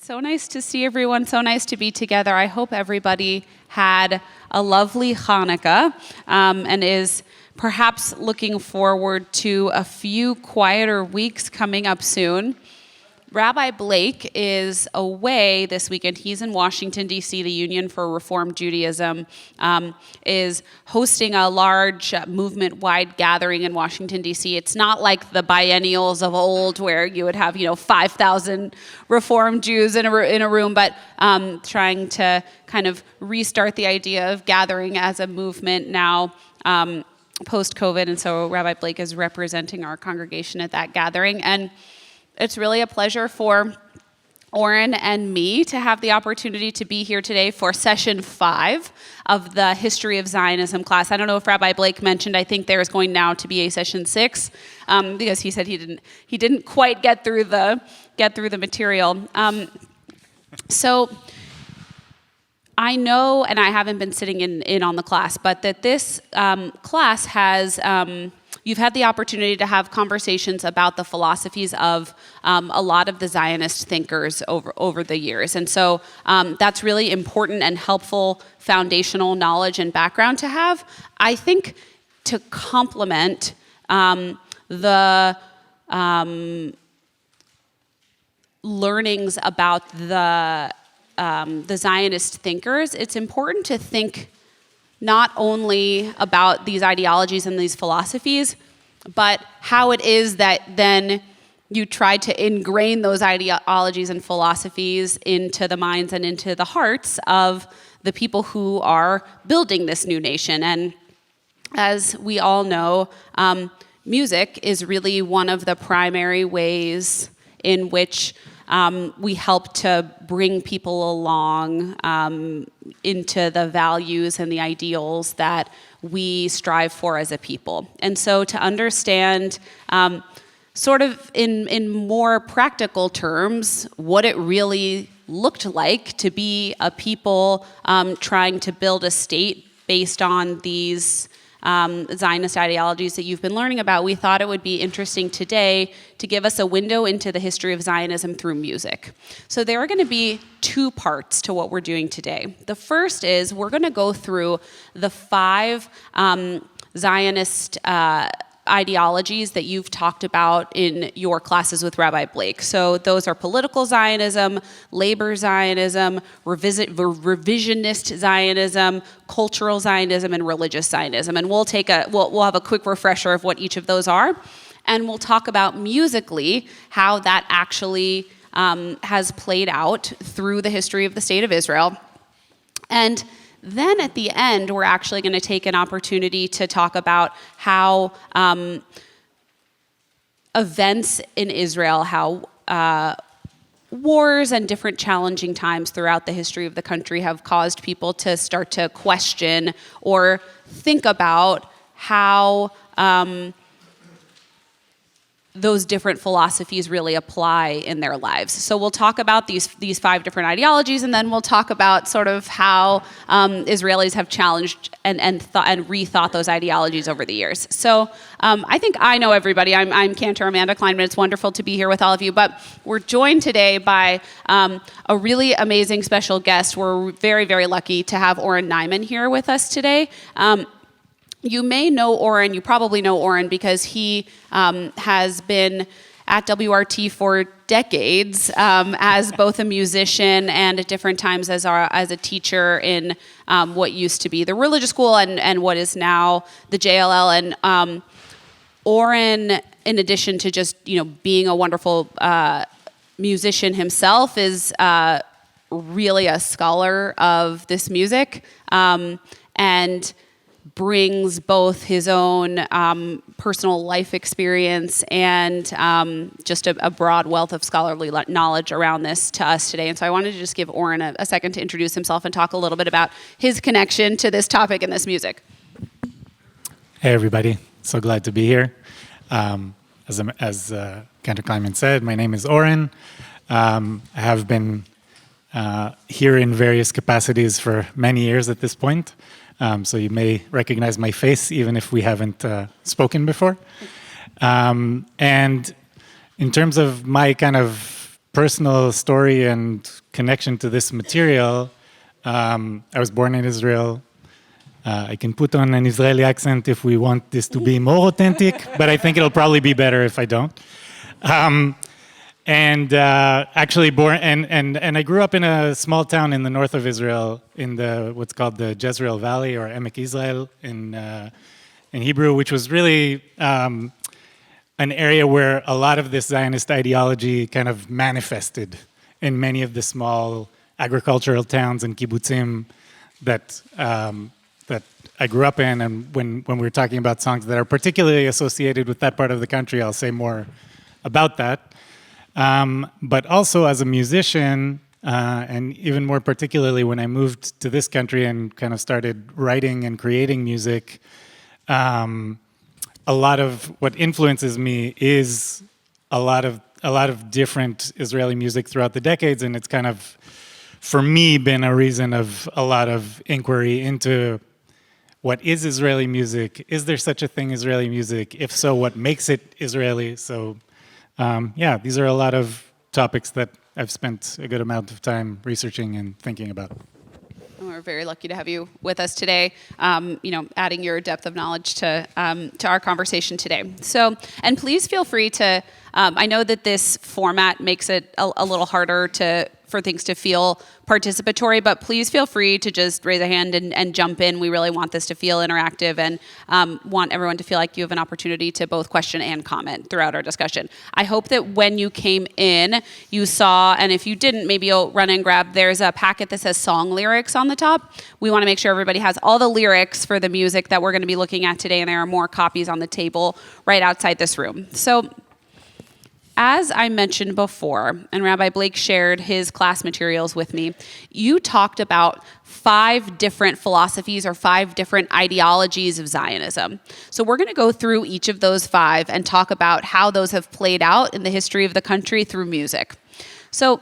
So nice to see everyone. So nice to be together. I hope everybody had a lovely Hanukkah and is perhaps looking forward to a few quieter weeks coming up soon. Rabbi Blake is away this weekend. He's in Washington, D.C. The Union for Reform Judaism is hosting a large movement-wide gathering in Washington, D.C. It's not like the biennials of old where you would have, 5,000 Reform Jews in a room, but trying to kind of restart the idea of gathering as a movement now post-COVID. And so Rabbi Blake is representing our congregation at that gathering. And it's really a pleasure for Oren and me to have the opportunity to be here today for session 5 of the History of Zionism class. I don't know if Rabbi Blake mentioned, I think there is going now to be a session 6 because he said he didn't quite get through the material. So I know, and I haven't been sitting in on the class, but that this class has you've had the opportunity to have conversations about the philosophies of a lot of the Zionist thinkers over the years. And so that's really important and helpful foundational knowledge and background to have. I think to complement the learnings about the Zionist thinkers, it's important to think not only about these ideologies and these philosophies, but how it is that then you try to ingrain those ideologies and philosophies into the minds and into the hearts of the people who are building this new nation. And as we all know, music is really one of the primary ways in which we help to bring people along into the values and the ideals that we strive for as a people. And so to understand sort of in more practical terms what it really looked like to be a people trying to build a state based on these Zionist ideologies that you've been learning about, we thought it would be interesting today to give us a window into the history of Zionism through music. So there are going to be 2 parts to what we're doing today. The first is we're going to go through the 5 Zionist ideologies that you've talked about in your classes with Rabbi Blake. So those are political Zionism, labor Zionism, revisionist Zionism, cultural Zionism, and religious Zionism. And we'll have a quick refresher of what each of those are. And we'll talk about musically how that actually has played out through the history of the State of Israel. And then at the end, we're actually going to take an opportunity to talk about how events in Israel, how wars and different challenging times throughout the history of the country have caused people to start to question or think about how those different philosophies really apply in their lives. So we'll talk about these 5 different ideologies, and then we'll talk about sort of how Israelis have challenged and rethought those ideologies over the years. So I think I know everybody. I'm Cantor, Amanda Kleinman. It's wonderful to be here with all of you. But we're joined today by a really amazing special guest. We're very, very lucky to have Oren Neiman here with us today. You may know Oren, you probably know Oren because he has been at WRT for decades as both a musician and at different times as a teacher in what used to be the religious school and what is now the JLL. And Oren, in addition to just being a wonderful musician himself, is really a scholar of this music and brings both his own personal life experience and just a broad wealth of scholarly knowledge around this to us today. And so I wanted to just give Oren a second to introduce himself and talk a little bit about his connection to this topic and this music. Hey, everybody. So glad to be here. As Cantor Kleinman said, my name is Oren. I have been here in various capacities for many years at this point. So you may recognize my face even if we haven't spoken before. And in terms of my kind of personal story and connection to this material, I was born in Israel. I can put on an Israeli accent if we want this to be more authentic, but I think it'll probably be better if I don't. Actually born, and I grew up in a small town in the north of Israel, in the what's called the Jezreel Valley, or Emek Israel in Hebrew, which was really an area where a lot of this Zionist ideology kind of manifested in many of the small agricultural towns and kibbutzim that I grew up in. And when we're talking about songs that are particularly associated with that part of the country, I'll say more about that. But also as a musician, and even more particularly when I moved to this country and kind of started writing and creating music, a lot of what influences me is a lot of different Israeli music throughout the decades, and it's kind of, for me, been a reason of a lot of inquiry into what is Israeli music? Is there such a thing, Israeli music? If so, what makes it Israeli? So, yeah, these are a lot of topics that I've spent a good amount of time researching and thinking about. We're very lucky to have you with us today, adding your depth of knowledge to our conversation today. So, and please feel free to, I know that this format makes it a little harder for things to feel participatory, but please feel free to just raise a hand and jump in. We really want this to feel interactive and want everyone to feel like you have an opportunity to both question and comment throughout our discussion. I hope that when you came in, you saw, and if you didn't, maybe you'll run and grab, there's a packet that says song lyrics on the top. We want to make sure everybody has all the lyrics for the music that we're going to be looking at today, and there are more copies on the table right outside this room. So, as I mentioned before, and Rabbi Blake shared his class materials with me, you talked about 5 different philosophies or 5 different ideologies of Zionism. So we're going to go through each of those 5 and talk about how those have played out in the history of the country through music. So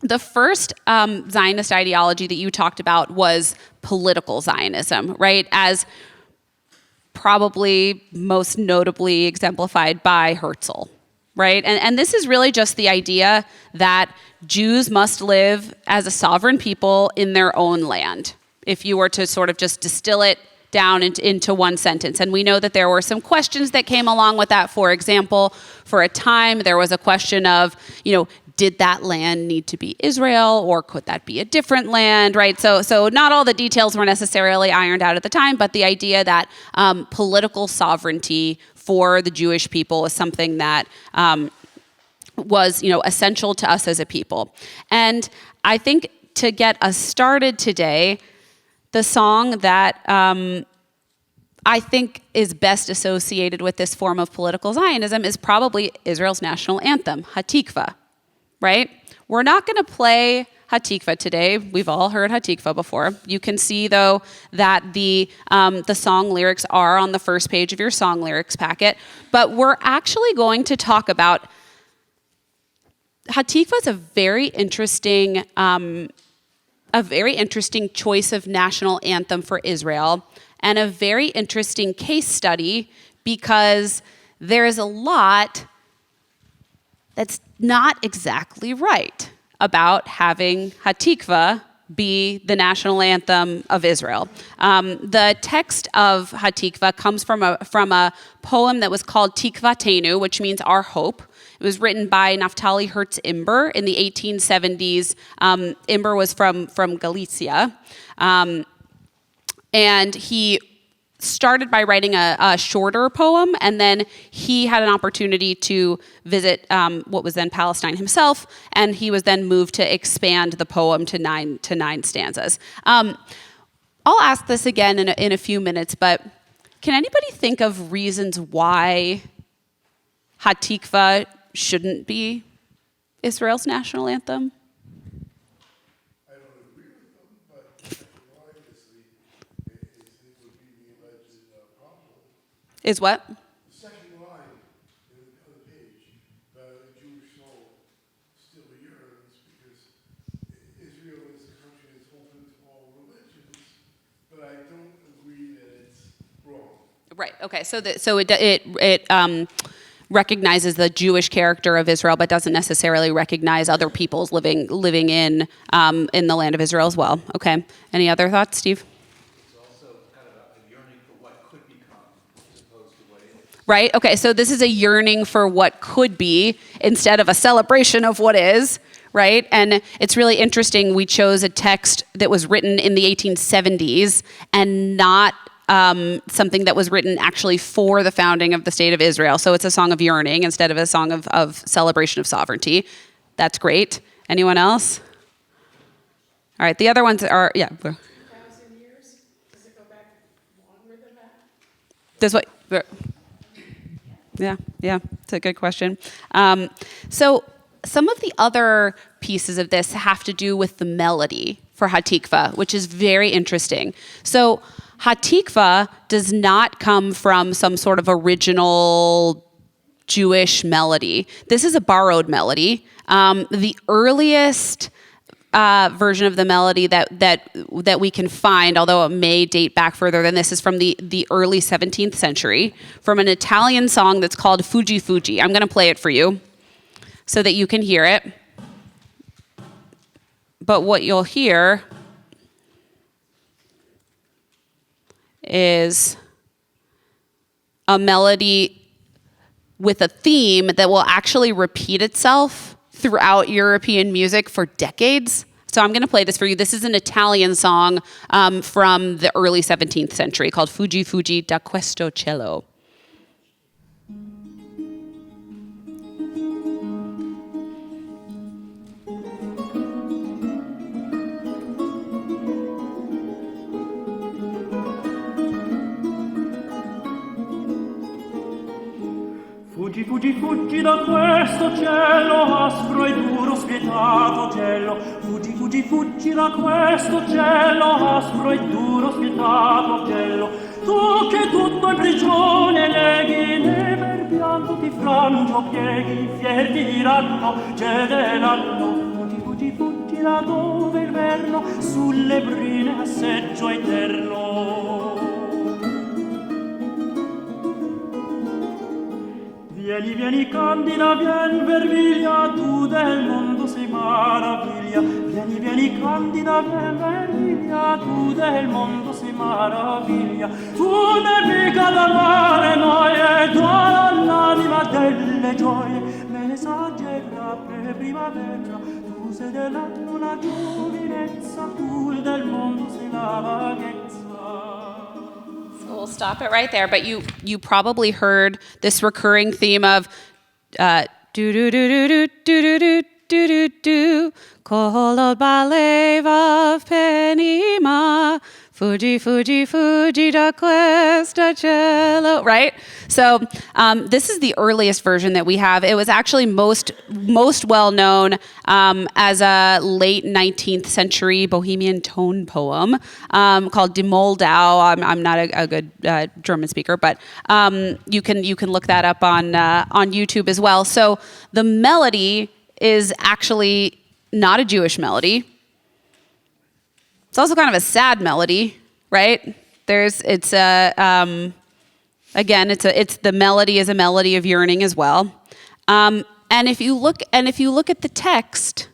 the first Zionist ideology that you talked about was political Zionism, right? As probably most notably exemplified by Herzl. Right? And this is really just the idea that Jews must live as a sovereign people in their own land, if you were to sort of just distill it down into one sentence. And we know that there were some questions that came along with that. For example, for a time, there was a question of, did that land need to be Israel, or could that be a different land, right? So not all the details were necessarily ironed out at the time, but the idea that political sovereignty for the Jewish people is something that was, essential to us as a people. And I think to get us started today, the song that I think is best associated with this form of political Zionism is probably Israel's national anthem, Hatikva, right? We're not going to play Hatikva today. We've all heard Hatikva before. You can see, though, that the song lyrics are on the first page of your song lyrics packet. But we're actually going to talk about Hatikva is a very interesting choice of national anthem for Israel, and a very interesting case study because there is a lot that's not exactly right about having Hatikva be the national anthem of Israel. The text of Hatikva comes from a poem that was called Tikvatenu, which means our hope. It was written by Naftali Hertz Imber in the 1870s. Imber was from Galicia. And he started by writing a shorter poem, and then he had an opportunity to visit what was then Palestine himself, and he was then moved to expand the poem to nine stanzas. I'll ask this again in a few minutes, but can anybody think of reasons why Hatikva shouldn't be Israel's national anthem? Is what? The second line on the page, the Jewish soul still yearns because Israel is a country that's open to all religions, but I don't agree that it's wrong. Right. Okay. So it recognizes the Jewish character of Israel, but doesn't necessarily recognize other peoples living in the land of Israel as well. Okay. Any other thoughts, Steve? It's also kind of a yearning for what could become as opposed to what is. Right? Okay, so this is a yearning for what could be instead of a celebration of what is, right? And it's really interesting. We chose a text that was written in the 1870s and not something that was written actually for the founding of the state of Israel. So it's a song of yearning instead of a song of celebration of sovereignty. That's great. Anyone else? All right, the other ones are, yeah. 1,000 years? Does it go back longer than that? Does what? Yeah, it's a good question. So some of the other pieces of this have to do with the melody for Hatikva, which is very interesting. So Hatikva does not come from some sort of original Jewish melody. This is a borrowed melody. The earliest version of the melody that we can find, although it may date back further than this, is from the early 17th century, from an Italian song that's called Fuji Fuji. I'm going to play it for you so that you can hear it. But what you'll hear is a melody with a theme that will actually repeat itself throughout European music for decades. So I'm going to play this for you. This is an Italian song from the early 17th century called Fuji Fuji da questo cielo. Fuggi, fuggi, fuggi da questo cielo aspro e duro, spietato cielo. Fuggi, fuggi, fuggi da questo cielo aspro e duro, spietato cielo. Tu che tutto è prigione leghi, neve il pianto ti frangio, pieghi, fier ti diranno, cederanno. Fuggi, fuggi, fuggi da dove il verno sulle brine asseggio eterno. Vieni, vieni candida, vien vermiglia, tu del mondo sei maraviglia. Vieni, vieni candida, vien vermiglia, tu del mondo sei maraviglia. Tu nemica d'amare noi e dona l'anima delle gioie. Messaggera per primavera, tu sei dell'anno la giovinezza, tu del mondo sei la vaghezza. We'll stop it right there, but you probably heard this recurring theme of do do do do do do do do do do Kolo balev of Penima Fuji Fuji Fuji da questa cielo, right? So this is the earliest version that we have. It was actually most well known as a late 19th century Bohemian tone poem called Die Moldau. I'm not a good German speaker, but you can look that up on YouTube as well. So the melody is actually not a Jewish melody. It's also kind of a sad melody, right? It's the melody is a melody of yearning as well. And if you look at the text,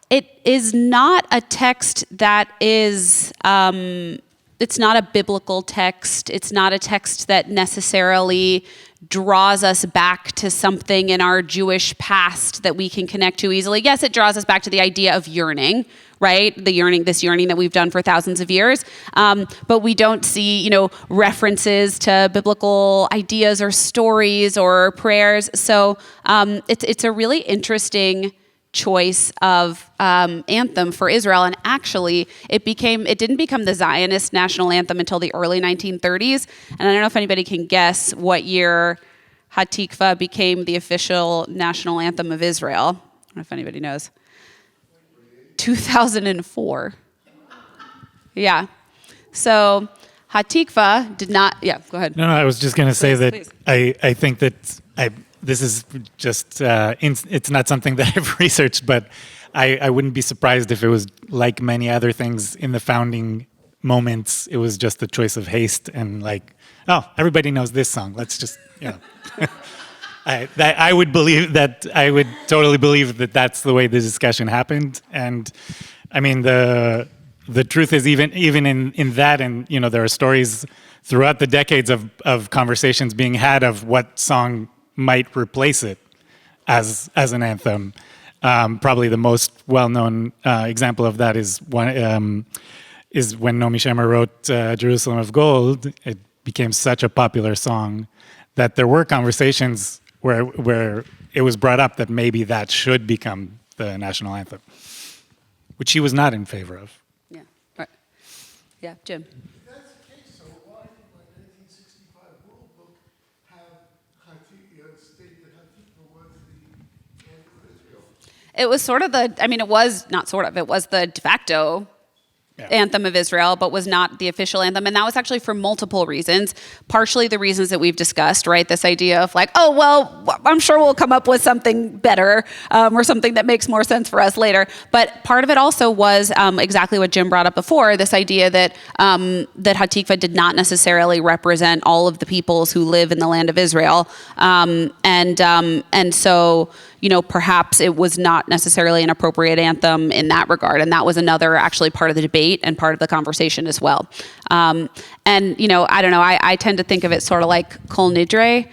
it is not a text that is. It's not a biblical text. It's not a text that necessarily draws us back to something in our Jewish past that we can connect to easily. Yes, it draws us back to the idea of yearning, right? This yearning that we've done for thousands of years. But we don't see, references to biblical ideas or stories or prayers. So it's a really interesting choice of anthem for Israel, and actually it didn't become the Zionist national anthem until the early 1930s. And I don't know if anybody can guess what year Hatikva became the official national anthem of Israel. I don't know if anybody knows. 2004. Yeah. So Hatikva did not. Yeah, go ahead. No, I was just going to say that Please. I think that this is just, it's not something that I've researched, but I wouldn't be surprised if it was like many other things in the founding moments it was just a choice of haste and like, oh, everybody knows this song. Let's just, I would believe that. I would totally believe that that's the way the discussion happened. And I mean, the truth is even in that, and there are stories throughout the decades of conversations being had of what song might replace it as an anthem. Probably the most well-known example of that is when Naomi Shemer wrote "Jerusalem of Gold." It became such a popular song that there were conversations where it was brought up that maybe that should become the national anthem, which she was not in favor of. Yeah. Right. Yeah, Jim. If that's the case, so why did my 1965 World Book state that Hatikva was the anthem of Israel? It was sort of it was the de facto anthem of Israel, but was not the official anthem. And that was actually for multiple reasons. Partially the reasons that we've discussed, right? This idea of like, oh, well, I'm sure we'll come up with something better or something that makes more sense for us later. But part of it also was exactly what Jim brought up before, this idea that that Hatikva did not necessarily represent all of the peoples who live in the land of Israel. And so, perhaps it was not necessarily an appropriate anthem in that regard. And that was another actually part of the debate and part of the conversation as well. I don't know, I tend to think of it sort of like Kol Nidre.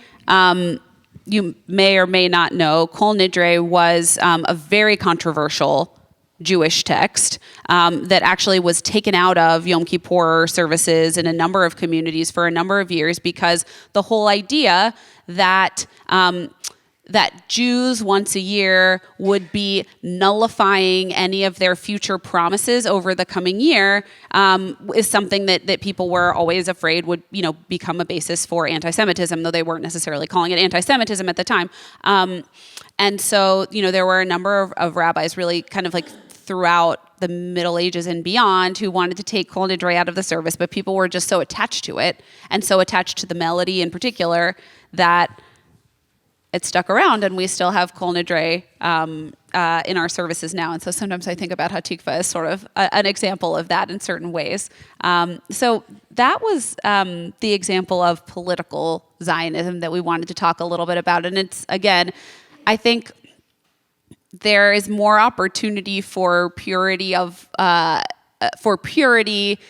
You may or may not know, Kol Nidre was a very controversial Jewish text that actually was taken out of Yom Kippur services in a number of communities for a number of years because the whole idea that that Jews once a year would be nullifying any of their future promises over the coming year is something that people were always afraid would, become a basis for anti-Semitism, though they weren't necessarily calling it anti-Semitism at the time. And so, there were a number of rabbis really kind of like throughout the Middle Ages and beyond who wanted to take Kol Nidre out of the service, but people were just so attached to it and so attached to the melody in particular that it stuck around, and we still have Kol Nidre in our services now. And so sometimes I think about Hatikva as sort of an example of that in certain ways. So that was the example of political Zionism that we wanted to talk a little bit about. And it's, again, I think there is more opportunity for purity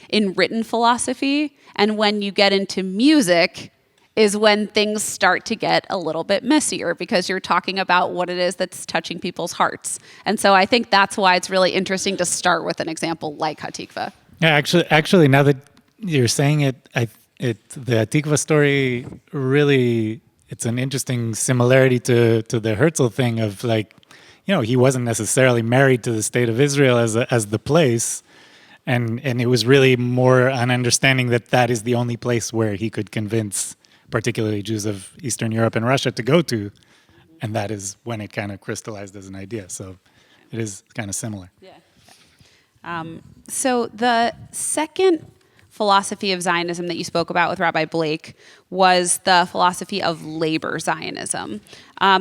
in written philosophy. And when you get into music, is when things start to get a little bit messier because you're talking about what it is that's touching people's hearts. And so I think that's why it's really interesting to start with an example like Hatikva. Yeah, actually, now that you're saying it, the Hatikva story really, it's an interesting similarity to the Herzl thing of like, he wasn't necessarily married to the state of Israel as the place. And it was really more an understanding that is the only place where he could convince particularly Jews of Eastern Europe and Russia to go to. And that is when it kind of crystallized as an idea. So it is kind of similar. Yeah. So the second philosophy of Zionism that you spoke about with Rabbi Blake was the philosophy of labor Zionism.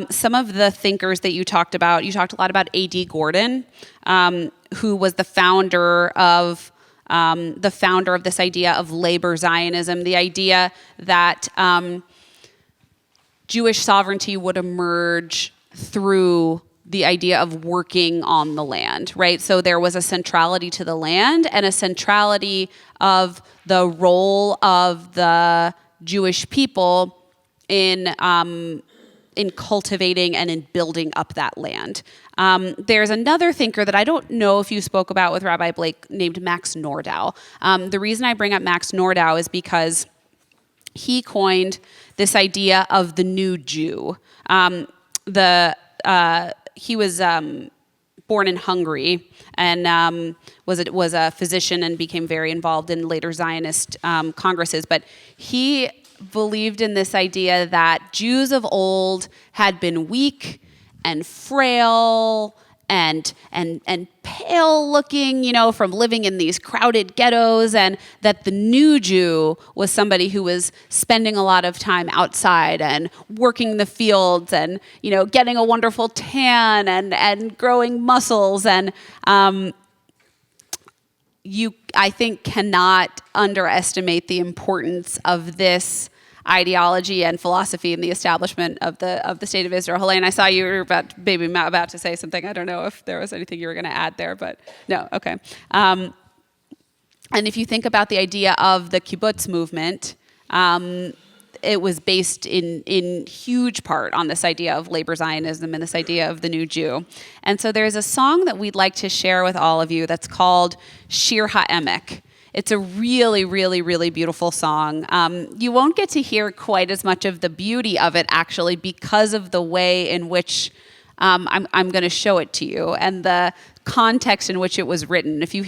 Some of the thinkers that you talked a lot about A.D. Gordon, who was the founder of this idea of labor Zionism, the idea that Jewish sovereignty would emerge through the idea of working on the land, right? So there was a centrality to the land and a centrality of the role of the Jewish people in cultivating and in building up that land. There's another thinker that I don't know if you spoke about with Rabbi Blake named Max Nordau. The reason I bring up Max Nordau is because he coined this idea of the new Jew. He was born in Hungary and was a physician and became very involved in later Zionist congresses. But he believed in this idea that Jews of old had been weak and frail and pale looking, from living in these crowded ghettos, and that the new Jew was somebody who was spending a lot of time outside and working the fields and, getting a wonderful tan and growing muscles. And I think, cannot underestimate the importance of this ideology and philosophy in the establishment of the state of Israel. Helene, I saw you were about to say something. I don't know if there was anything you were going to add there, but no, okay. And if you think about the idea of the kibbutz movement, it was based in huge part on this idea of labor Zionism and this idea of the new Jew. And so there's a song that we'd like to share with all of you that's called Shir HaEmek. It's a really, really, really beautiful song. You won't get to hear quite as much of the beauty of it, actually, because of the way in which I'm going to show it to you and the context in which it was written. If you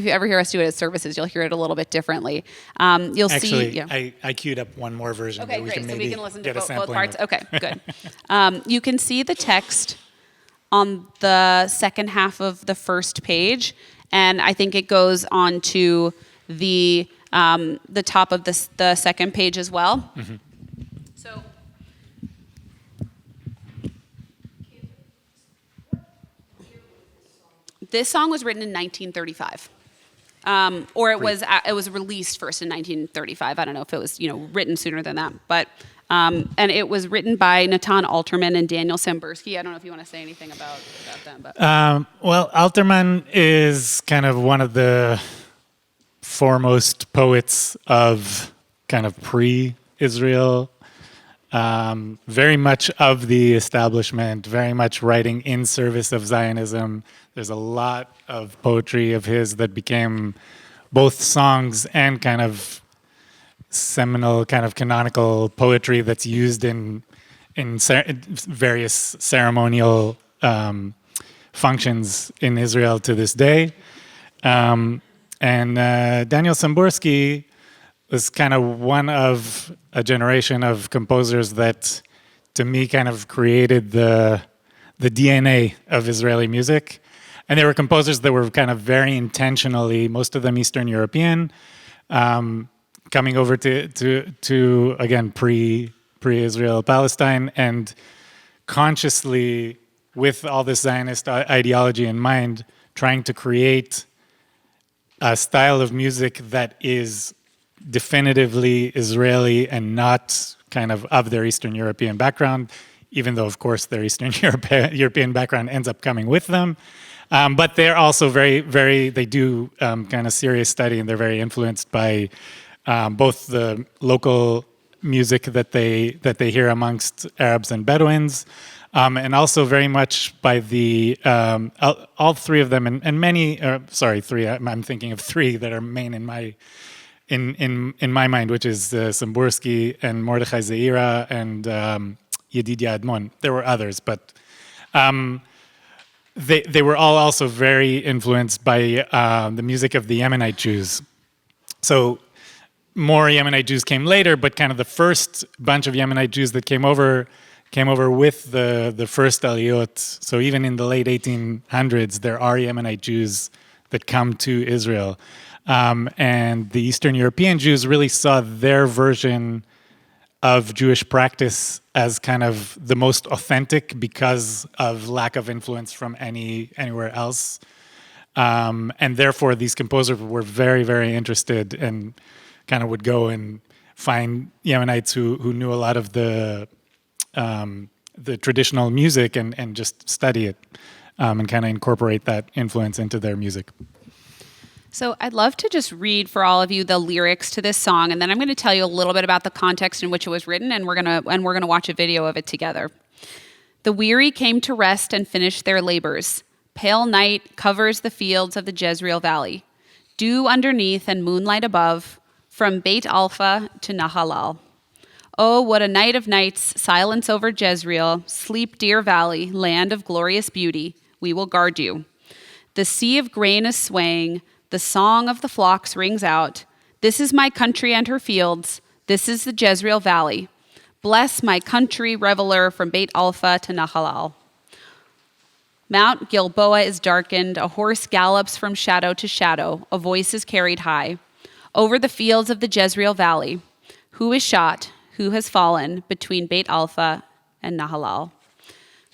ever hear us do it at services, you'll hear it a little bit differently. You'll Actually, see. Yeah. I queued up one more version. Okay, that we great. can So maybe we can listen to get a both sampling parts. of. Okay, good. You can see the text on the second half of the first page, and I think it goes on to the top of the second page as well. Mm-hmm. So. This song was written in 1935, or it was released first in 1935. I don't know if it was written sooner than that, but and it was written by Natan Alterman and Daniel Sambursky. I don't know if you want to say anything about them, but Well, Alterman is kind of one of the foremost poets of kind of pre-Israel. Very much of the establishment, very much writing in service of Zionism. There's a lot of poetry of his that became both songs and kind of seminal, kind of canonical poetry that's used in various ceremonial functions in Israel to this day. And Daniel Sambursky was kind of one of a generation of composers that, to me, kind of created the DNA of Israeli music. And they were composers that were kind of very intentionally, most of them Eastern European, coming over to again, pre-Israel Palestine, and consciously, with all this Zionist ideology in mind, trying to create a style of music that is definitively Israeli and not kind of their Eastern European background, even though, of course, their Eastern European background ends up coming with them. But they're also they do kind of serious study, and they're very influenced by both the local music that they hear amongst Arabs and Bedouins, and also very much by the all three of them, and many. Three. I'm thinking of three that are main in my mind, which is Sambursky and Mordechai Zeira and Yedidia Admon. There were others, but they were all also very influenced by the music of the Yemenite Jews. So more Yemenite Jews came later, but kind of the first bunch of Yemenite Jews that came over with the first Aliyot. So even in the late 1800s, there are Yemenite Jews that come to Israel. And the Eastern European Jews really saw their version of Jewish practice as kind of the most authentic because of lack of influence from anywhere else. And therefore, these composers were very, very interested and kind of would go and find Yemenites who knew a lot of the traditional music and just study it and kind of incorporate that influence into their music. So I'd love to just read for all of you the lyrics to this song, and then I'm going to tell you a little bit about the context in which it was written, and we're going to watch a video of it together. The weary came to rest and finish their labors. Pale night covers the fields of the Jezreel Valley. Dew underneath and moonlight above, from Beit Alpha to Nahalal. Oh, what a night of nights, silence over Jezreel. Sleep, dear valley, land of glorious beauty. We will guard you. The sea of grain is swaying. The song of the flocks rings out. This is my country and her fields. This is the Jezreel Valley. Bless my country, reveler, from Beit Alpha to Nahalal. Mount Gilboa is darkened. A horse gallops from shadow to shadow. A voice is carried high. Over the fields of the Jezreel Valley. Who is shot? Who has fallen between Beit Alpha and Nahalal?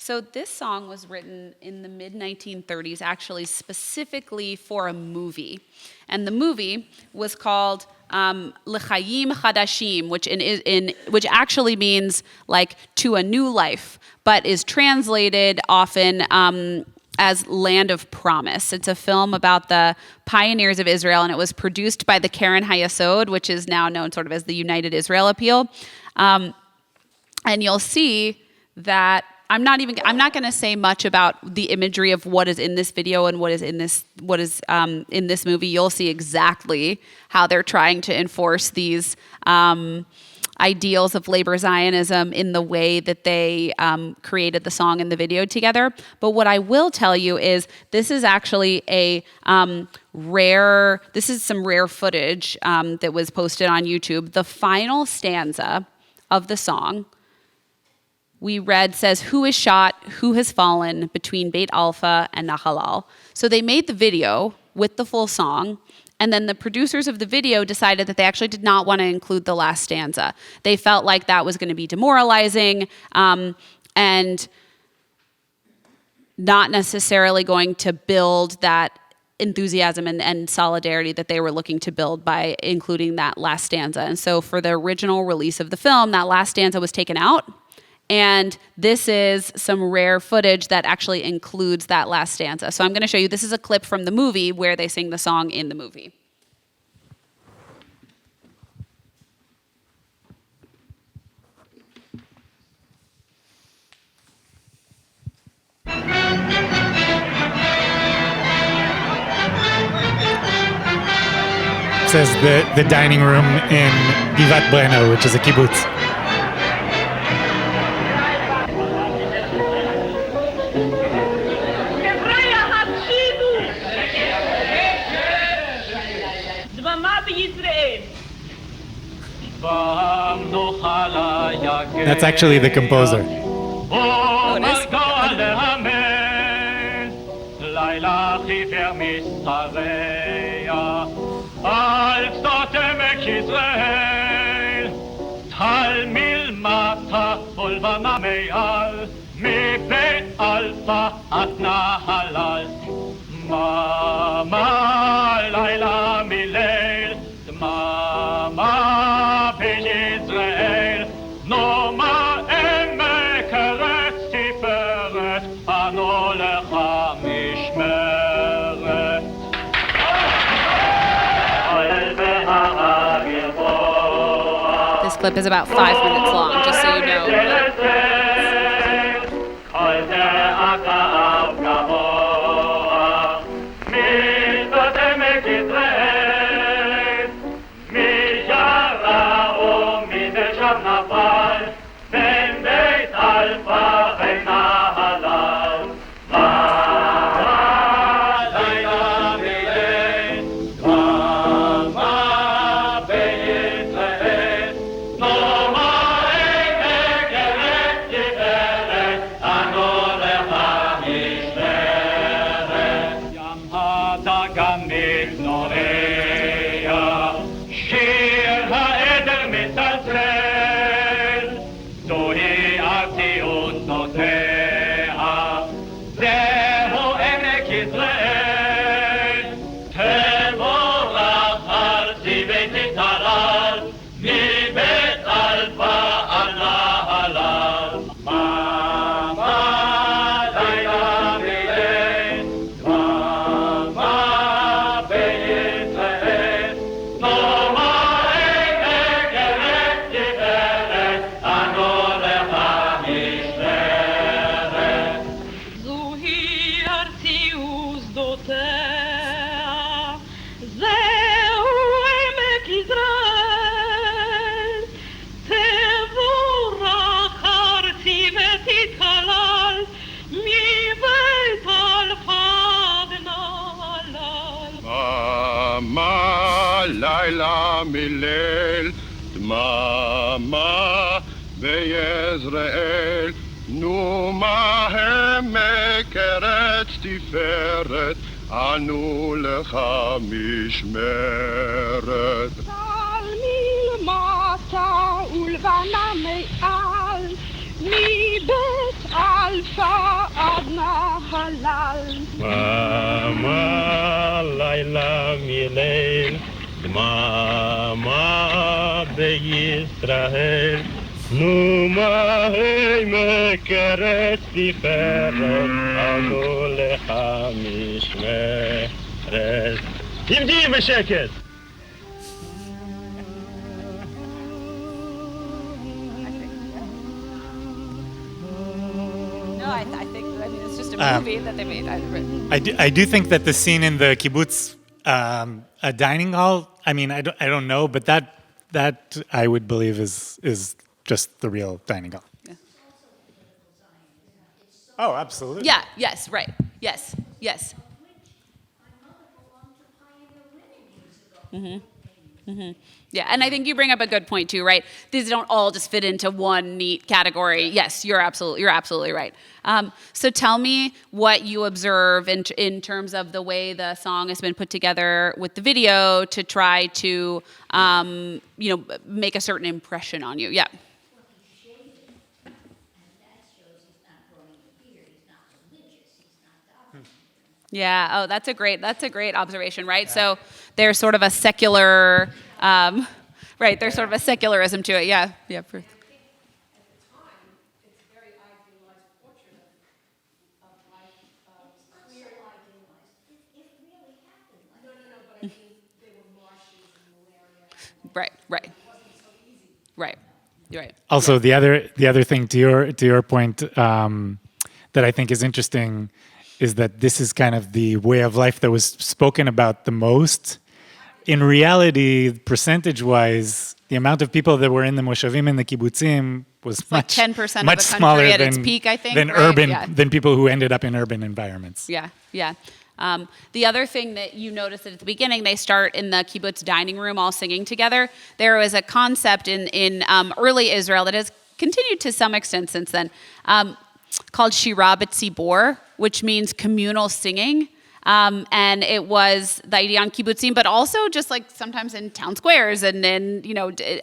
So this song was written in the mid-1930s, actually specifically for a movie. And the movie was called L'chaim Chadashim, which actually means like to a new life, but is translated often as Land of Promise. It's a film about the pioneers of Israel, and it was produced by the Karen Hayasod, which is now known sort of as the United Israel Appeal. And you'll see that I'm not going to say much about the imagery of what is in this video and what is in this movie. You'll see exactly how they're trying to enforce these ideals of labor Zionism in the way that they created the song and the video together. But what I will tell you is this is actually some rare footage that was posted on YouTube. The final stanza of the song we read says, "Who is shot, who has fallen between Beit Alpha and Nahalal." So they made the video with the full song, and then the producers of the video decided that they actually did not want to include the last stanza. They felt like that was going to be demoralizing and not necessarily going to build that enthusiasm and solidarity that they were looking to build by including that last stanza. And so for the original release of the film, that last stanza was taken out. And this is some rare footage that actually includes that last stanza. So I'm going to show you, this is a clip from the movie where they sing the song in the movie. It says the dining room in Givat Brenner, which is a kibbutz. That's actually the composer. This clip is about 5 minutes long, just so you know. לילה מליל דממה ביזרעאל נו מה העמק ארץ תפארת אנו לך משמרת על מלמטה ולבנה מעל מבית אלפא עד נחלל. דממה לילה מליל, דממה בישראל. נו מהי מקרת תפארת, אנו לך משמרת. יהודים בשקט! No, I think it's just a movie that they made. I do think that the scene in the kibbutz a dining hall. I mean, I don't know, but that I would believe is just the real dining hall. Yeah. Oh, absolutely. Yeah. Yes. Right. Yes. Yes. Yeah, and I think you bring up a good point too, right? These don't all just fit into one neat category. Yes, you're absolutely right. So tell me what you observe in terms of the way the song has been put together with the video to try to, make a certain impression on you. Yeah. Yeah. Oh, that's a great observation, right? Yeah. So there's sort of a secular, right? There's sort of a secularism to it. Yeah. Yeah. And I think at the time, it's a very idealized portrait of life, clear. It really happened. No, but I mean, they were marshes and malaria. Right. It wasn't so easy. Right. You're right. Also, yeah. the other thing to your point that I think is interesting is that this is kind of the way of life that was spoken about the most. In reality, percentage-wise, the amount of people that were in the moshavim and the kibbutzim was Like much 10% much of the smaller country at than its peak, I think, than right? urban Yeah. than people who ended up in urban environments. Yeah. The other thing that you noticed at the beginning, they start in the kibbutz dining room all singing together. There was a concept in early Israel that has continued to some extent since then, called Shira B'tzibor, which means communal singing. And it was the idea on kibbutzim, but also just like sometimes in town squares and in,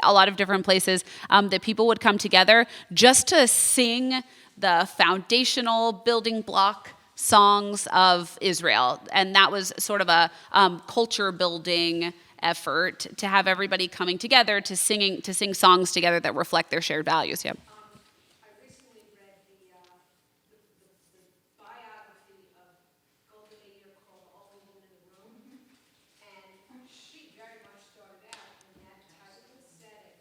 a lot of different places that people would come together just to sing the foundational building block songs of Israel. And that was sort of a culture building effort to have everybody coming together to sing songs together that reflect their shared values. Yeah. I recently read the biography of Golda Meir called All the Women in the Room, and she very much started out in that type of setting.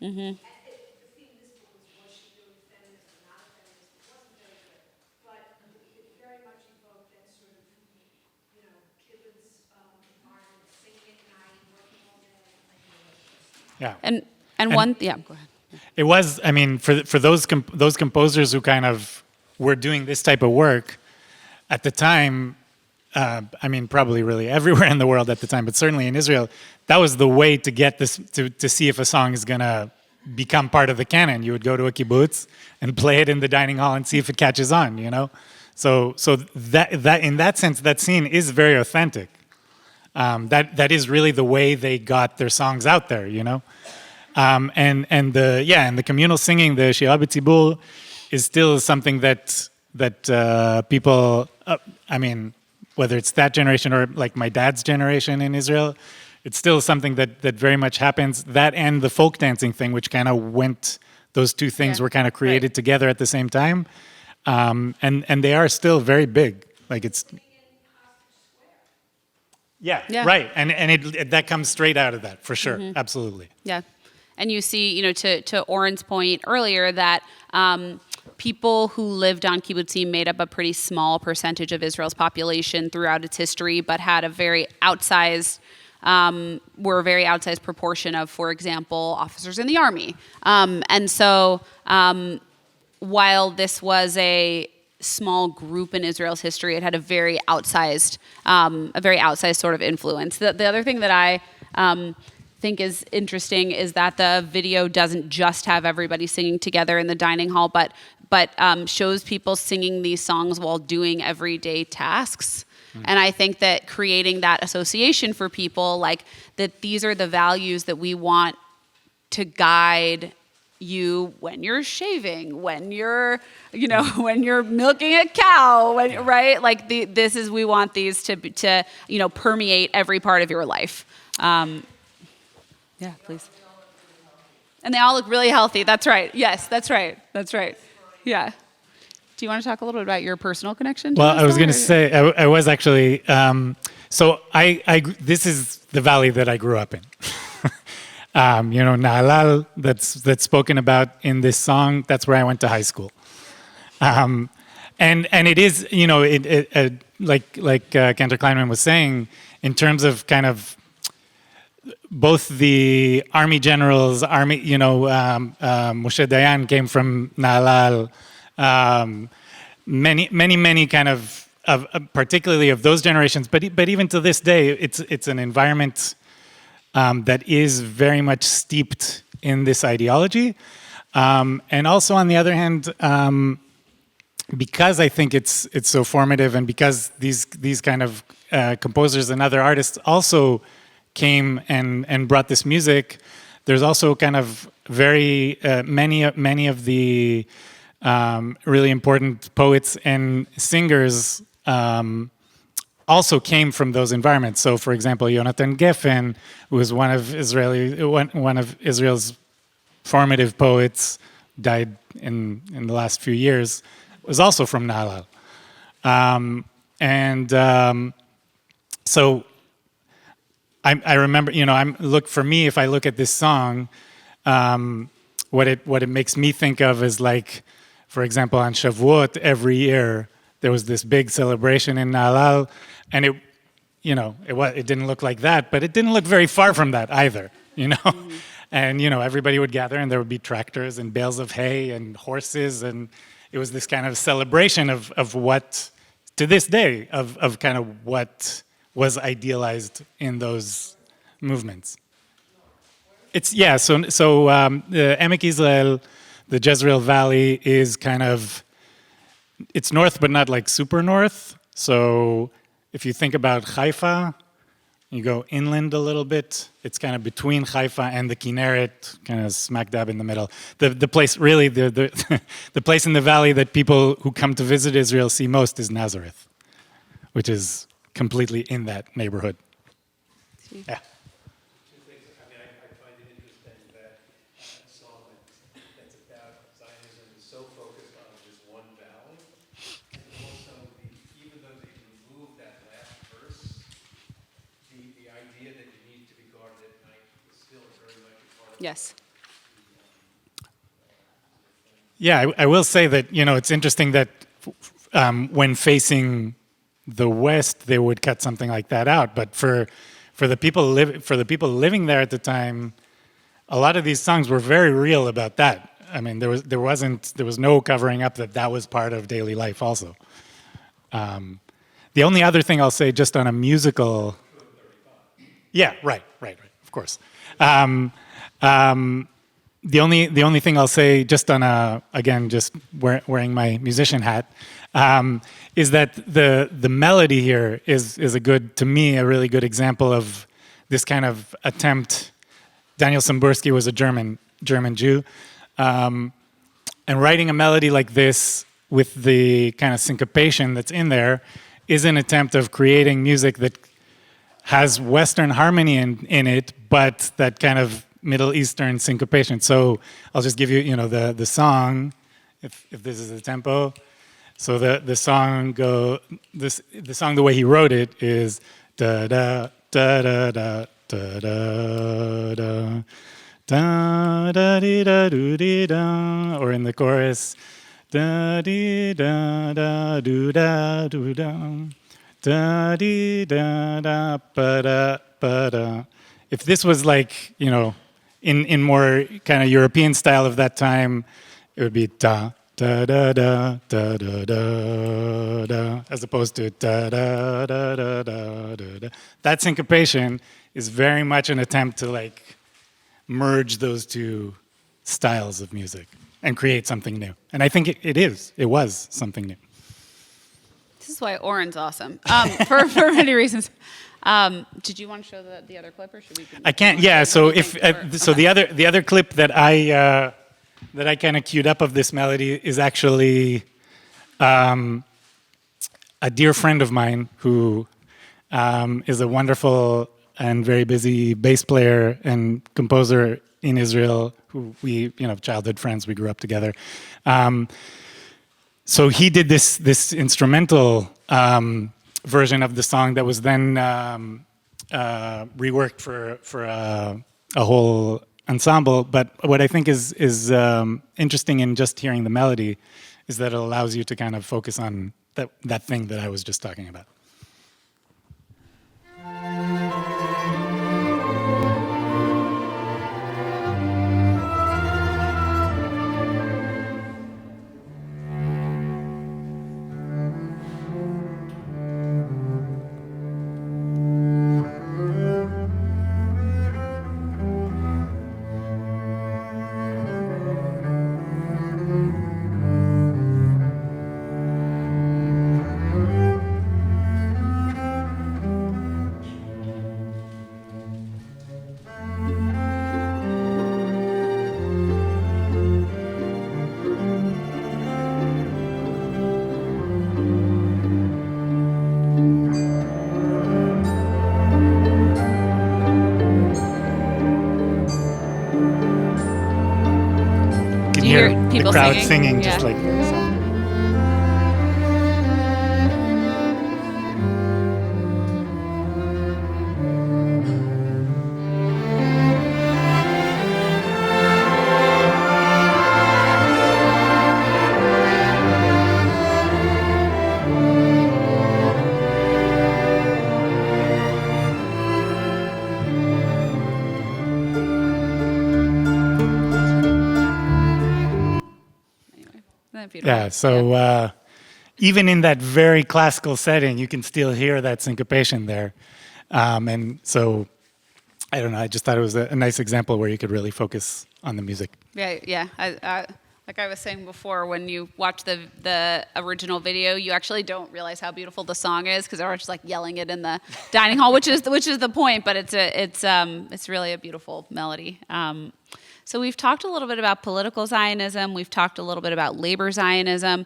And the theme of this book was she really feminist or not a feminist? It wasn't very good, but it very much evoked that sort of, kibbutz environment, singing at night, working all day. Yeah. Go ahead. It was, I mean, for those composers who kind of were doing this type of work at the time, I mean, probably really everywhere in the world at the time, but certainly in Israel, that was the way to get this, to see if a song is going to become part of the canon. You would go to a kibbutz and play it in the dining hall and see if it catches on, So that in that sense, that scene is very authentic. That is really the way they got their songs out there, And the communal singing, the Shira B'tzibur, is still something that people, I mean, whether it's that generation or like my dad's generation in Israel, it's still something that very much happens. That and the folk dancing thing, which kind of went, those two things were kind of created together at the same time, and they are still very big. Like it's. Yeah, right, and that comes straight out of that for sure, absolutely. Yeah, and you see, to Oren's point earlier that people who lived on kibbutzim made up a pretty small percentage of Israel's population throughout its history, but had a very outsized proportion of, for example, officers in the army. And so while this was a small group in Israel's history, it had a very outsized sort of influence. The other thing that I think is interesting is that the video doesn't just have everybody singing together in the dining hall, but shows people singing these songs while doing everyday tasks. And I think that creating that association for people, like that these are the values that we want to guide you when you're shaving, when you're, when you're milking a cow, right? Like we want these to permeate every part of your life. Yeah, please. And they all look really healthy. That's right. Yes, that's right. That's right. Yeah. Do you want to talk a little bit about your personal connection to Well, this I was song, going to or- say, I was actually, so this is the valley that I grew up in. Naalal, that's spoken about in this song, that's where I went to high school. And it is, like Cantor Kleinman was saying, in terms of kind of both the army generals, Moshe Dayan came from Naalal. Many kind of particularly of those generations, but even to this day, it's an environment that is very much steeped in this ideology, and also on the other hand, because I think it's so formative, and because these kind of composers and other artists also came and brought this music, there's also kind of very many of the really important poets and singers also came from those environments. So, for example, Yonatan Geffen, who was one of Israel's formative poets, died in the last few years, was also from Naalal. So I remember, for me, if I look at this song, what it makes me think of is like, for example, on Shavuot every year, there was this big celebration in Naalal, and it didn't look like that, but it didn't look very far from that either, Mm-hmm. And, everybody would gather, and there would be tractors and bales of hay and horses, and it was this kind of celebration of what, to this day, of kind of what was idealized in those movements. The Emek Yizrael, the Jezreel Valley, is kind of, it's north but not like super north. So if you think about Haifa, you go inland a little bit, it's kind of between Haifa and the Kinneret, kind of smack dab in the middle. The place, really, the place in the valley that people who come to visit Israel see most is Nazareth, which is completely in that neighborhood. Yeah. Two things. I find it interesting that a song that's about Zionism is so focused on this one valley, and also even though they remove that last verse, the idea that you need to be guarded at night is still very much a part of Yes. Yeah, I will say that, it's interesting that when facing the West, they would cut something like that out. But for the people living there at the time, a lot of these songs were very real about that. I mean, there was no covering up that was part of daily life. Also, the only other thing I'll say, just on a musical, yeah, right, of course. The only thing I'll say, just on just wearing my musician hat, is that the melody here is to me, a really good example of this kind of attempt. Daniel Sambursky was a German Jew, and writing a melody like this with the kind of syncopation that's in there is an attempt of creating music that has Western harmony in it, but that kind of Middle Eastern syncopation. So I'll just give you, the song, if this is the tempo. So the song the way he wrote it is da da da da da da da da da da dee da doo dee da, or in the chorus da dee da da doo da doo da da dee da da ba da ba da. If this was like, in more kind of European style of that time, it would be da da da da da da da da, as opposed to da da da da da da. That syncopation is very much an attempt to like merge those two styles of music and create something new. And I think it was something new. This is why Oren's awesome, for many reasons. Did you want to show the other clip, or should we? I can't. Yeah. So the other clip that I that I kind of queued up of this melody is actually a dear friend of mine who is a wonderful and very busy bass player and composer in Israel, who we, childhood friends, we grew up together. So he did this instrumental version of the song that was then reworked for a whole ensemble. But what I think is interesting in just hearing the melody is that it allows you to kind of focus on that thing that I was just talking about. Do you hear people the crowd singing? just Yeah. like this. Isn't that beautiful? Yeah, so even in that very classical setting, you can still hear that syncopation there. And so, I don't know, I just thought it was a nice example where you could really focus on the music. Yeah. Like I was saying before, when you watch the original video, you actually don't realize how beautiful the song is because they're just like yelling it in the dining hall, which is the point. But it's really a beautiful melody. So we've talked a little bit about political Zionism. We've talked a little bit about labor Zionism.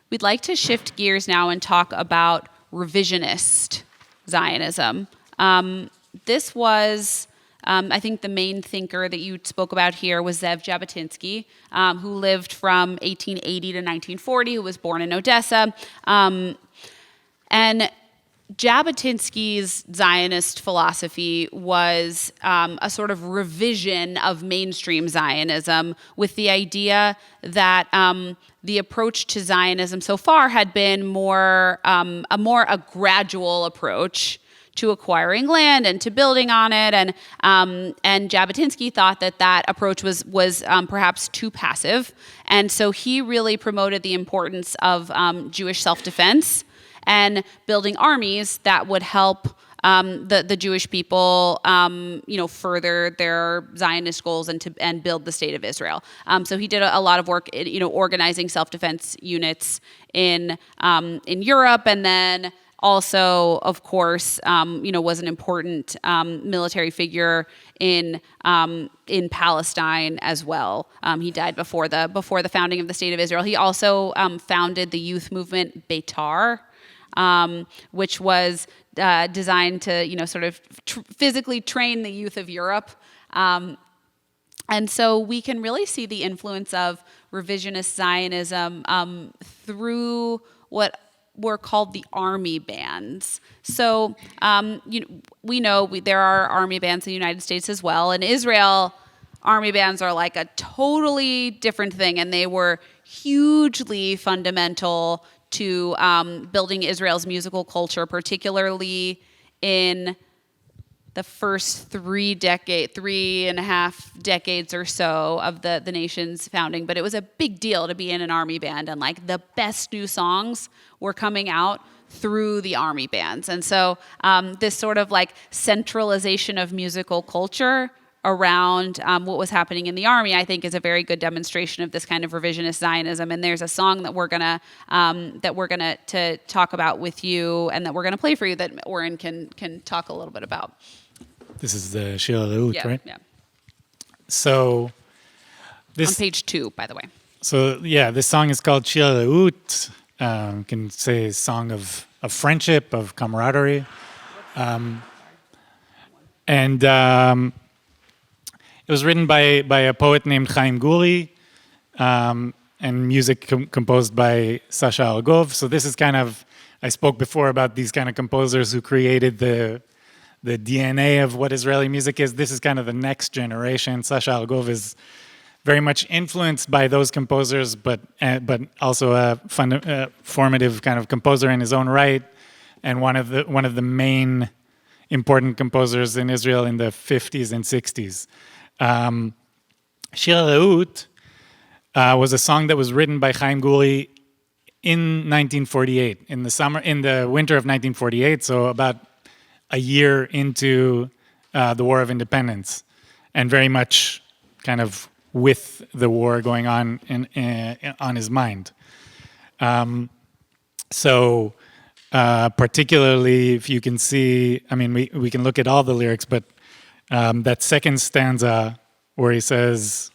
We'd like to shift gears now and talk about revisionist Zionism. This was, I think the main thinker that you spoke about here was Zev Jabotinsky, who lived from 1880 to 1940, who was born in Odessa. And Jabotinsky's Zionist philosophy was a sort of revision of mainstream Zionism with the idea that the approach to Zionism so far had been a gradual approach to acquiring land and to building on it, and Jabotinsky thought that approach was perhaps too passive, and so he really promoted the importance of Jewish self-defense and building armies that would help the Jewish people, further their Zionist goals and build the state of Israel. So he did a lot of work, organizing self-defense units in Europe, and then also, of course, was an important military figure in Palestine as well. He died before the founding of the state of Israel. He also founded the youth movement Beitar, which was designed to, sort of physically train the youth of Europe. And so we can really see the influence of revisionist Zionism through what were called the army bands. So we know there are army bands in the United States as well. In Israel, army bands are like a totally different thing, and they were hugely fundamental to building Israel's musical culture, particularly in the first 3.5 decades or so of the nation's founding. But it was a big deal to be in an army band, and like the best new songs were coming out through the army bands. And so this sort of like centralization of musical culture around what was happening in the army, I think, is a very good demonstration of this kind of revisionist Zionism. And there's a song that we're gonna to talk about with you, and that we're gonna play for you, that Oren can talk a little bit about. This is the Shir Leut, right? Yeah. So On page 2, by the way. So yeah, this song is called Shir Reut. You can say song of friendship, of camaraderie. And it was written by a poet named Chaim Guri, and music composed by Sasha Algov. So this is kind of, I spoke before about these kind of composers who created the DNA of what Israeli music is. This is kind of the next generation. Sasha Algov is very much influenced by those composers, but also a formative kind of composer in his own right, and one of the main important composers in Israel in the 50s and 60s. Shir Reut was a song that was written by Chaim Guri in 1948, in the winter of 1948, so about a year into the War of Independence, and very much kind of with the war going on on his mind. So particularly, if you can see, I mean, we can look at all the lyrics, but that second stanza where he says,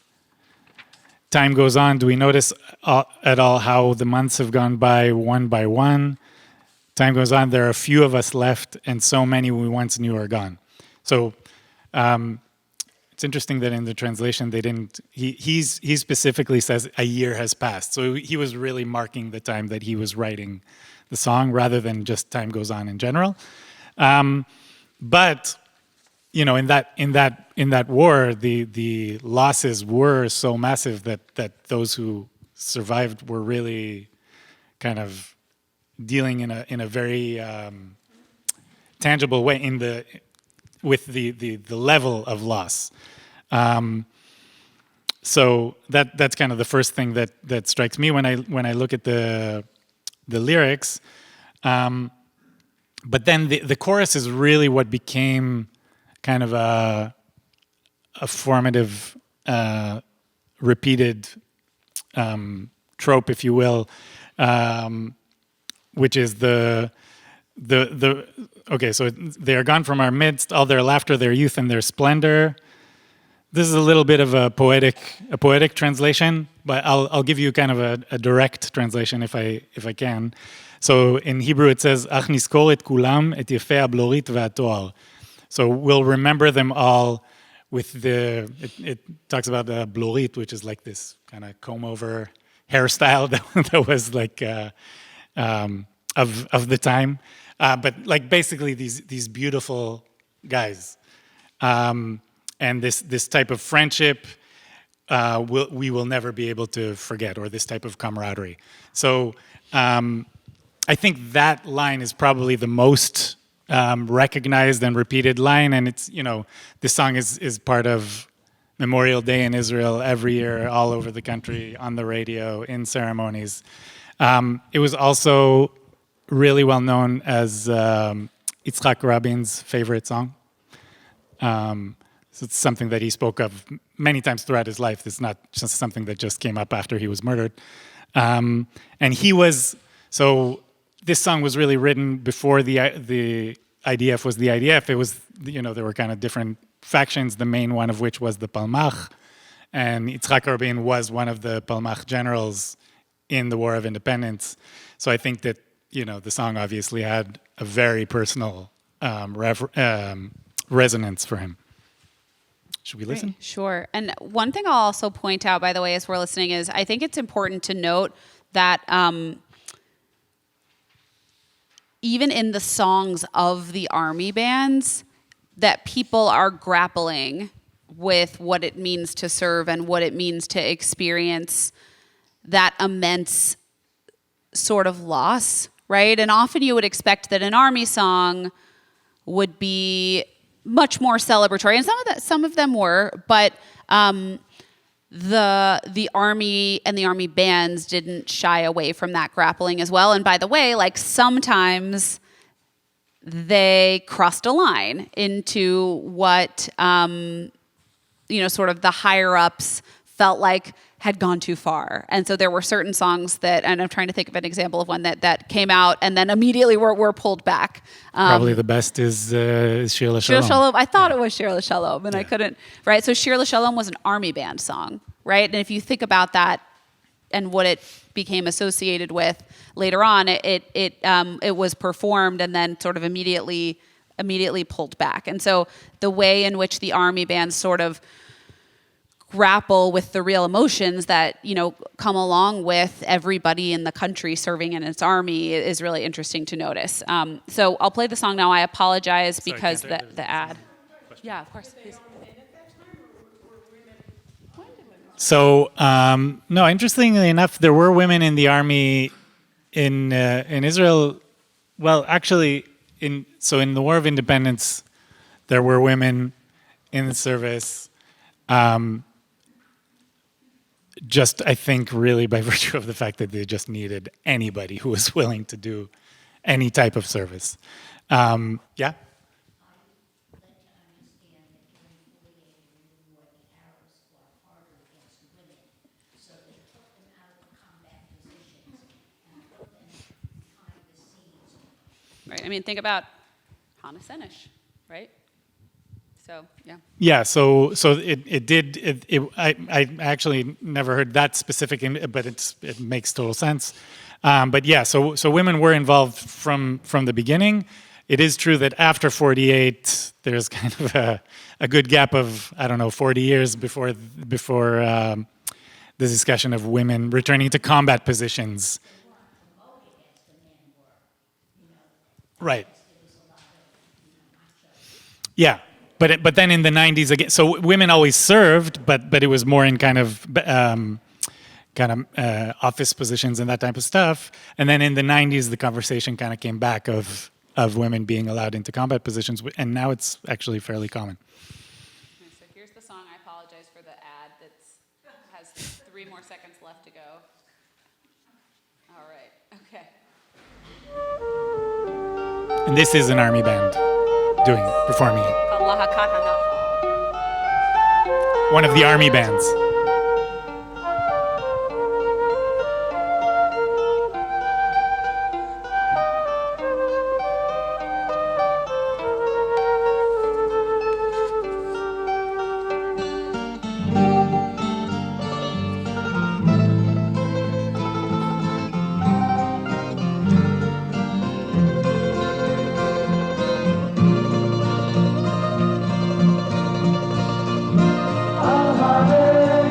time goes on, do we notice at all how the months have gone by one? Time goes on, there are a few of us left, and so many we once knew are gone. So it's interesting that in the translation they didn't, he specifically says a year has passed. So he was really marking the time that he was writing the song rather than just time goes on in general. But you know, in that war, the losses were so massive that those who survived were really kind of dealing in a very tangible way with the level of loss. So that's kind of the first thing that strikes me when I look at the lyrics. But then the chorus is really what became kind of a formative, repeated trope, if you will, which is okay, so they are gone from our midst, all their laughter, their youth, and their splendor. This is a little bit of a poetic translation, but I'll give you kind of a direct translation if I can. So in Hebrew it says, Ach niskor et kulam et yefei hablorit ve'atoar. So we'll remember them all with it talks about the blorit, which is like this kind of comb-over hairstyle that was like of the time. But like basically these beautiful guys. And this type of friendship we will never be able to forget, or this type of camaraderie. So I think that line is probably the most recognized and repeated line, and it's, you know, this song is part of Memorial Day in Israel every year, all over the country, on the radio, in ceremonies. It was also really well known as Yitzhak Rabin's favorite song. So it's something that he spoke of many times throughout his life. It's not just something that just came up after he was murdered. And so this song was really written before the IDF was the IDF. It was, you know, there were kind of different factions, the main one of which was the Palmach. And Yitzhak Rabin was one of the Palmach generals in the War of Independence. So I think that, you know, the song obviously had a very personal resonance for him. Should we listen? Great. Sure. And one thing I'll also point out, by the way, as we're listening, is I think it's important to note that even in the songs of the army bands, that people are grappling with what it means to serve and what it means to experience that immense sort of loss, right? And often you would expect that an army song would be much more celebratory, and some of them were, but the army and the army bands didn't shy away from that grappling as well. And by the way, like sometimes they crossed a line into what sort of the higher ups felt like had gone too far. And so there were certain songs that, and I'm trying to think of an example of one that came out and then immediately were pulled back. Probably the best is Shir LaShalom. Shir LaShalom. I thought it was Shir LaShalom, and I couldn't, right? So Shir LaShalom was an army band song, right? And if you think about that and what it became associated with later on, it was performed and then sort of immediately pulled back. And so the way in which the army bands sort of grapple with the real emotions that, you know, come along with everybody in the country serving in its army is really interesting to notice. So I'll play the song now. I apologize because Cantor, the ad. Yeah, of course, please. So, no, interestingly enough, there were women in the army in Israel. Well, actually, in the War of Independence, there were women in the service. Just, I think, really by virtue of the fact that they just needed anybody who was willing to do any type of service. Yeah? Right. I mean, think about Hannah Senish, right? So, yeah. Yeah, so it did. I actually never heard that specific, but it makes total sense. But yeah, so women were involved from the beginning. It is true that after 48, there's kind of a good gap of, I don't know, 40 years before the discussion of women returning to combat positions. Right. Yeah. But then in the 90s again, so women always served, but it was more in kind of office positions and that type of stuff. And then in the 90s, the conversation kind of came back of women being allowed into combat positions, and now it's actually fairly common. Okay, so here's the song. I apologize for the ad that has 3 more seconds left to go. All right. Okay. And this is an army band performing it. One of the army bands. Al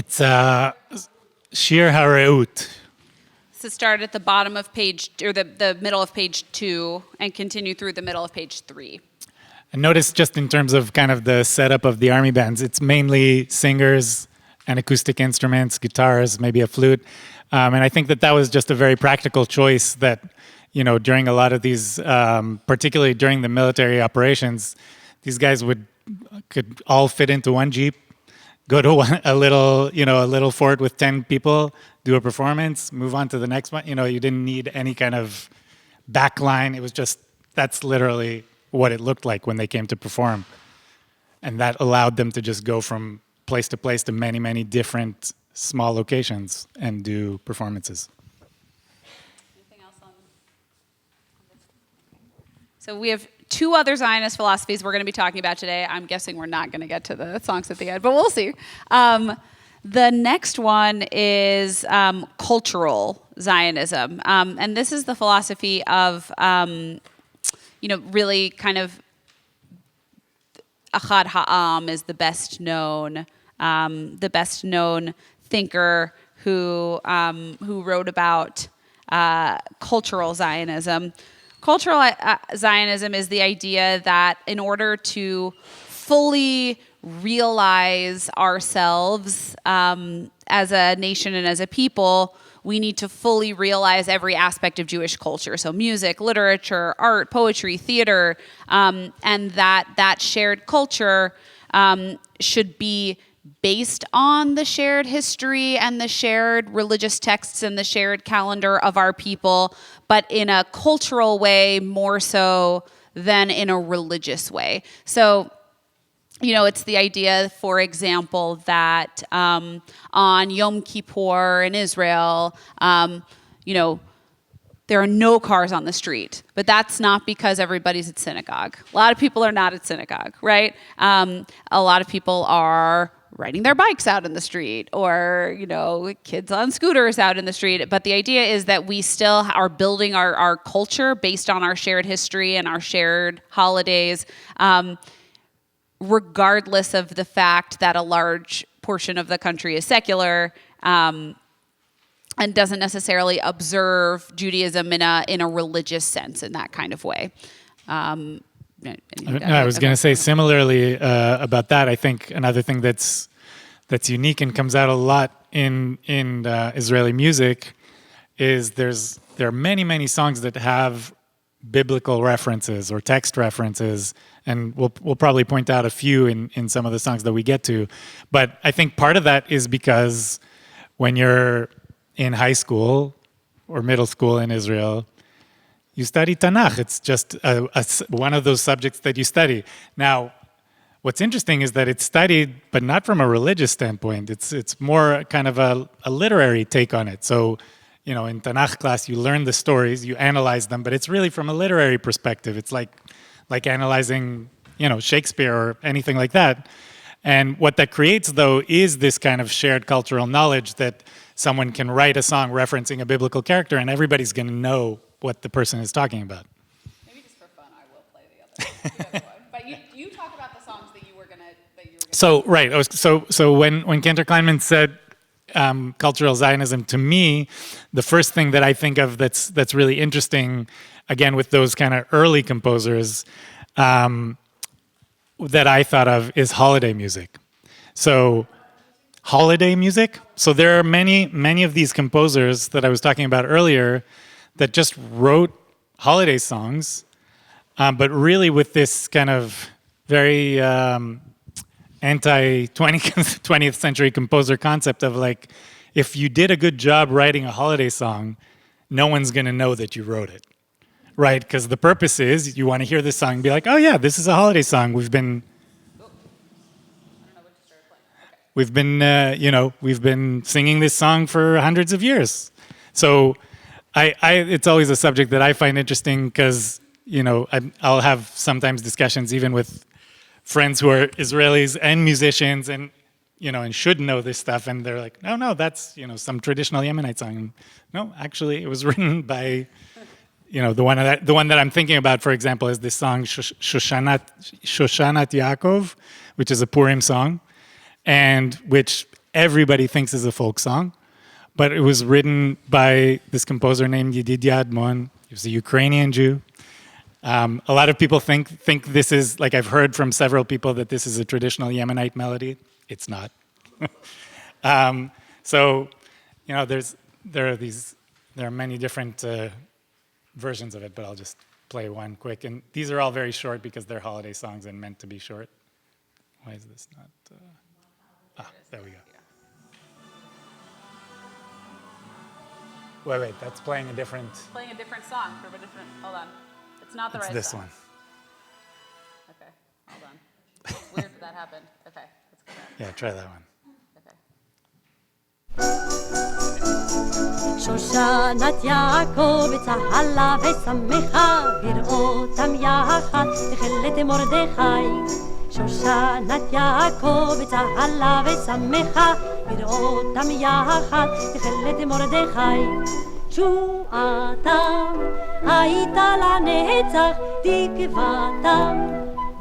It's Shir Hareut. So start at the bottom of page, or the middle of page 2, and continue through the middle of page 3. And notice just in terms of kind of the setup of the army bands, it's mainly singers and acoustic instruments, guitars, maybe a flute. And I think that was just a very practical choice that, during a lot of these, particularly during the military operations, these guys could all fit into one Jeep, go to a little fort with 10 people, do a performance, move on to the next one. You didn't need any kind of backline. It was just, that's literally what it looked like when they came to perform. And that allowed them to just go from place to place to many, many different small locations and do performances. Anything else on this? So we have 2 other Zionist philosophies we're going to be talking about today. I'm guessing we're not going to get to the songs at the end, but we'll see. The next one is cultural Zionism. And this is the philosophy of really kind of Achad Ha'am is the best known thinker who wrote about cultural Zionism. Cultural Zionism is the idea that in order to fully realize ourselves as a nation and as a people, we need to fully realize every aspect of Jewish culture. So music, literature, art, poetry, theater, and that shared culture should be based on the shared history and the shared religious texts and the shared calendar of our people, but in a cultural way more so than in a religious way. So it's the idea, for example, that on Yom Kippur in Israel, there are no cars on the street. But that's not because everybody's at synagogue. A lot of people are not at synagogue, right? A lot of people are riding their bikes out in the street, or kids on scooters out in the street. But the idea is that we still are building our culture based on our shared history and our shared holidays, regardless of the fact that a large portion of the country is secular and doesn't necessarily observe Judaism in a religious sense in that kind of way. I was going to say similarly about that. I think another thing that's unique and comes out a lot in Israeli music is there are many songs that have biblical references or text references, and we'll probably point out a few in some of the songs that we get to. But I think part of that is because when you're in high school or middle school in Israel, you study Tanakh. It's just one of those subjects that you study. Now, what's interesting is that it's studied, but not from a religious standpoint. It's more kind of a literary take on it. So, in Tanakh class, you learn the stories, you analyze them, but it's really from a literary perspective. It's like analyzing, Shakespeare or anything like that. And what that creates, though, is this kind of shared cultural knowledge that someone can write a song referencing a biblical character, and everybody's going to know what the person is talking about. Maybe just for fun, I will play the other one. But you talk about the songs that you were gonna. So right. So when Cantor Kleinman said cultural Zionism, to me, the first thing that I think of that's really interesting, again with those kind of early composers, that I thought of is holiday music. So holiday music. So there are many of these composers that I was talking about earlier that just wrote holiday songs, but really with this kind of very anti-20th century composer concept of like, if you did a good job writing a holiday song, no one's going to know that you wrote it, right? Because the purpose is you want to hear this song and be like, oh yeah, this is a holiday song. We've been singing this song for hundreds of years. So it's always a subject that I find interesting because, I'll have sometimes discussions even with friends who are Israelis and musicians and should know this stuff. And they're like, no, that's, some traditional Yemenite song. No, actually it was written by, the one that I'm thinking about, for example, is this song Shoshanat Yaakov, which is a Purim song, and which everybody thinks is a folk song, but it was written by this composer named Yedidia Admon. He was a Ukrainian Jew. A lot of people think this is, like I've heard from several people, that this is a traditional Yemenite melody. It's not. So, you know, there are many different versions of it, but I'll just play one quick. And these are all very short because they're holiday songs and meant to be short. Why is this not? There we go. Wait, that's playing a different. Playing a different song from a different. Hold on, it's not the It's right this song. one. Okay, hold on. It's weird that happened. Okay, let's go back. Yeah, try that one. Okay. שושנת יעקב צהלה ושמחה בראותם יחד תכלת מרדכי שושנת יעקב צהלה ושמחה בראותם יחד תכלת מרדכי תשועתם הייתה לנצח תקוותם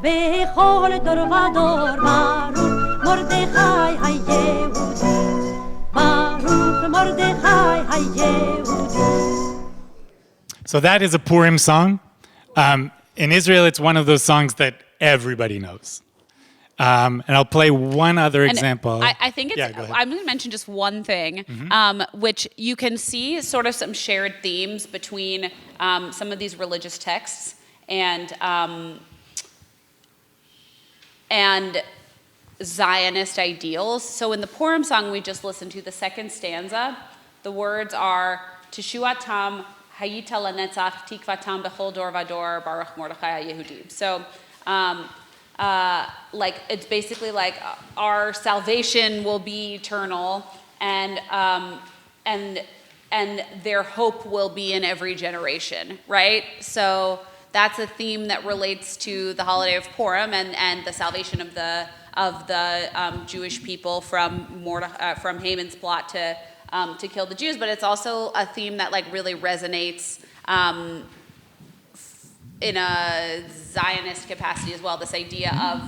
בכל דור ודור ברוך מרדכי היהודי So that is a Purim song. In Israel, it's one of those songs that everybody knows. And I'll play one other example. I think it's, Yeah, go ahead. I'm going to mention just one thing, which you can see sort of some shared themes between some of these religious texts and Zionist ideals. So in the Purim song we just listened to, the second stanza, the words are Teshuatam Hayita Lanetzach Tikvatam Bechol Dor Vador Baruch Mordechai HaYehudi. So like it's basically like our salvation will be eternal and their hope will be in every generation, right? So that's a theme that relates to the holiday of Purim and the salvation of the Jewish people from Haman's plot to kill the Jews, but it's also a theme that like really resonates in a Zionist capacity as well. This idea of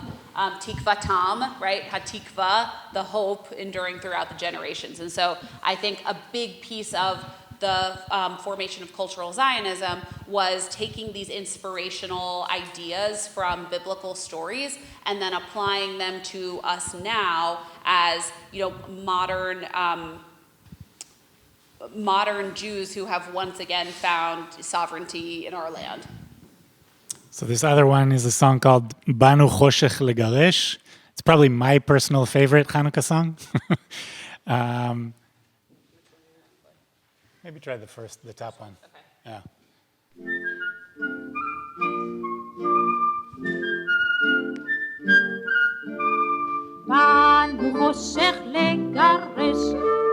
tikvatam, right? Hatikva, the hope enduring throughout the generations. And so I think a big piece of the formation of cultural Zionism was taking these inspirational ideas from biblical stories and then applying them to us now as, you know, modern Jews who have once again found sovereignty in our land. So this other one is a song called Banu Choshech Legaresh. It's probably my personal favorite Hanukkah song. Maybe try the top one. Okay. Yeah. באנו חושך לגרש,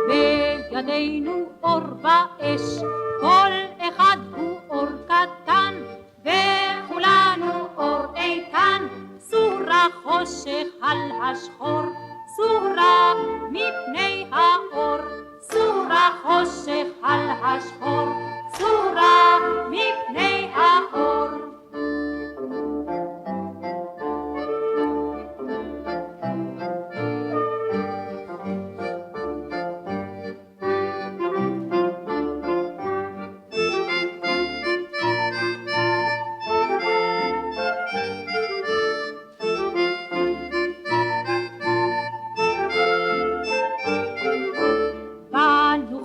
בידינו אור ואש, כל אחד הוא אור קטן, וכולנו אור איתן, סורה חושך על השחור, סורה מפני האור, סורה חושך על השחור, סורה מפני האור.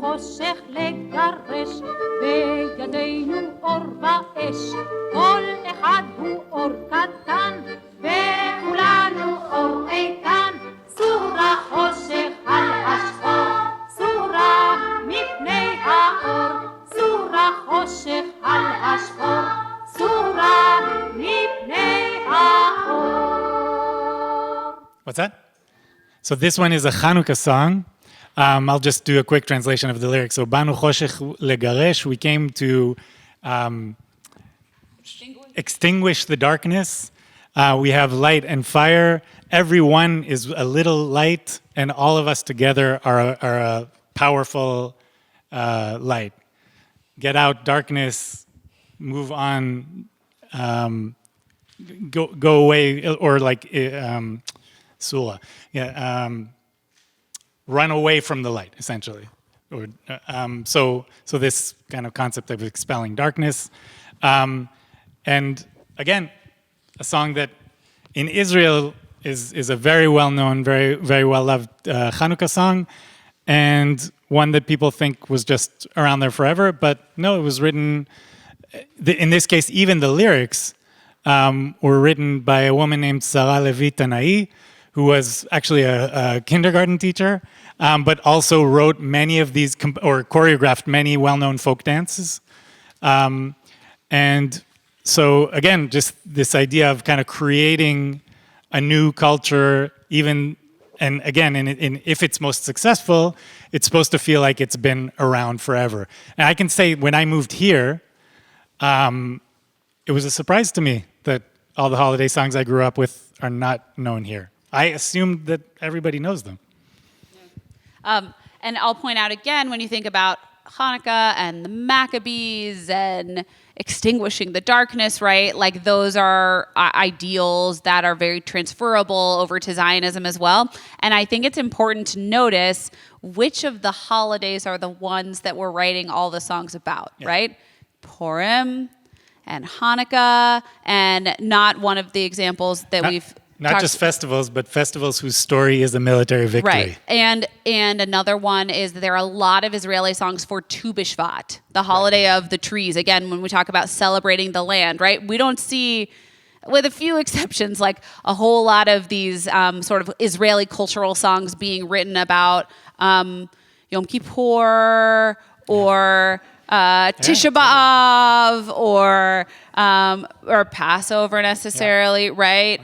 חושך לגרש, בידינו אור ואש, כל אחד הוא אור קטן, וכולנו אור איתן, סורה חושך על השחור, סורה מפני האור, סורה חושך על השחור, סורה מפני האור. What's that? So this one is a Hanukkah song. I'll just do a quick translation of the lyrics. So, Banu Choshech Legaresh, we came to extinguish the darkness. We have light and fire. Everyone is a little light, and all of us together are a powerful light. Get out darkness, move on, go away, or like Surah. Yeah. run away from the light, essentially. Or, so this kind of concept of expelling darkness. And again, a song that in Israel is a very well-known, very, very well-loved Hanukkah song, and one that people think was just around there forever, but no, it was written, in this case, even the lyrics were written by a woman named Sarah Levi Tanai, who was actually a kindergarten teacher, but also wrote many of these, or choreographed many well-known folk dances. And so again, just this idea of kind of creating a new culture, even, and again, if it's most successful, it's supposed to feel like it's been around forever. And I can say when I moved here, it was a surprise to me that all the holiday songs I grew up with are not known here. I assumed that everybody knows them. And I'll point out again, when you think about Hanukkah and the Maccabees and extinguishing the darkness, right? Like those are ideals that are very transferable over to Zionism as well. And I think it's important to notice which of the holidays are the ones that we're writing all the songs about, right? Purim and Hanukkah, and not one of the examples that we've not just festivals, but festivals whose story is a military victory. Right. And another one is that there are a lot of Israeli songs for Tu B'Shvat, the holiday of the trees. Again, when we talk about celebrating the land, right? We don't see, with a few exceptions, like a whole lot of these sort of Israeli cultural songs being written about Yom Kippur or Tisha B'Av or Passover necessarily, right?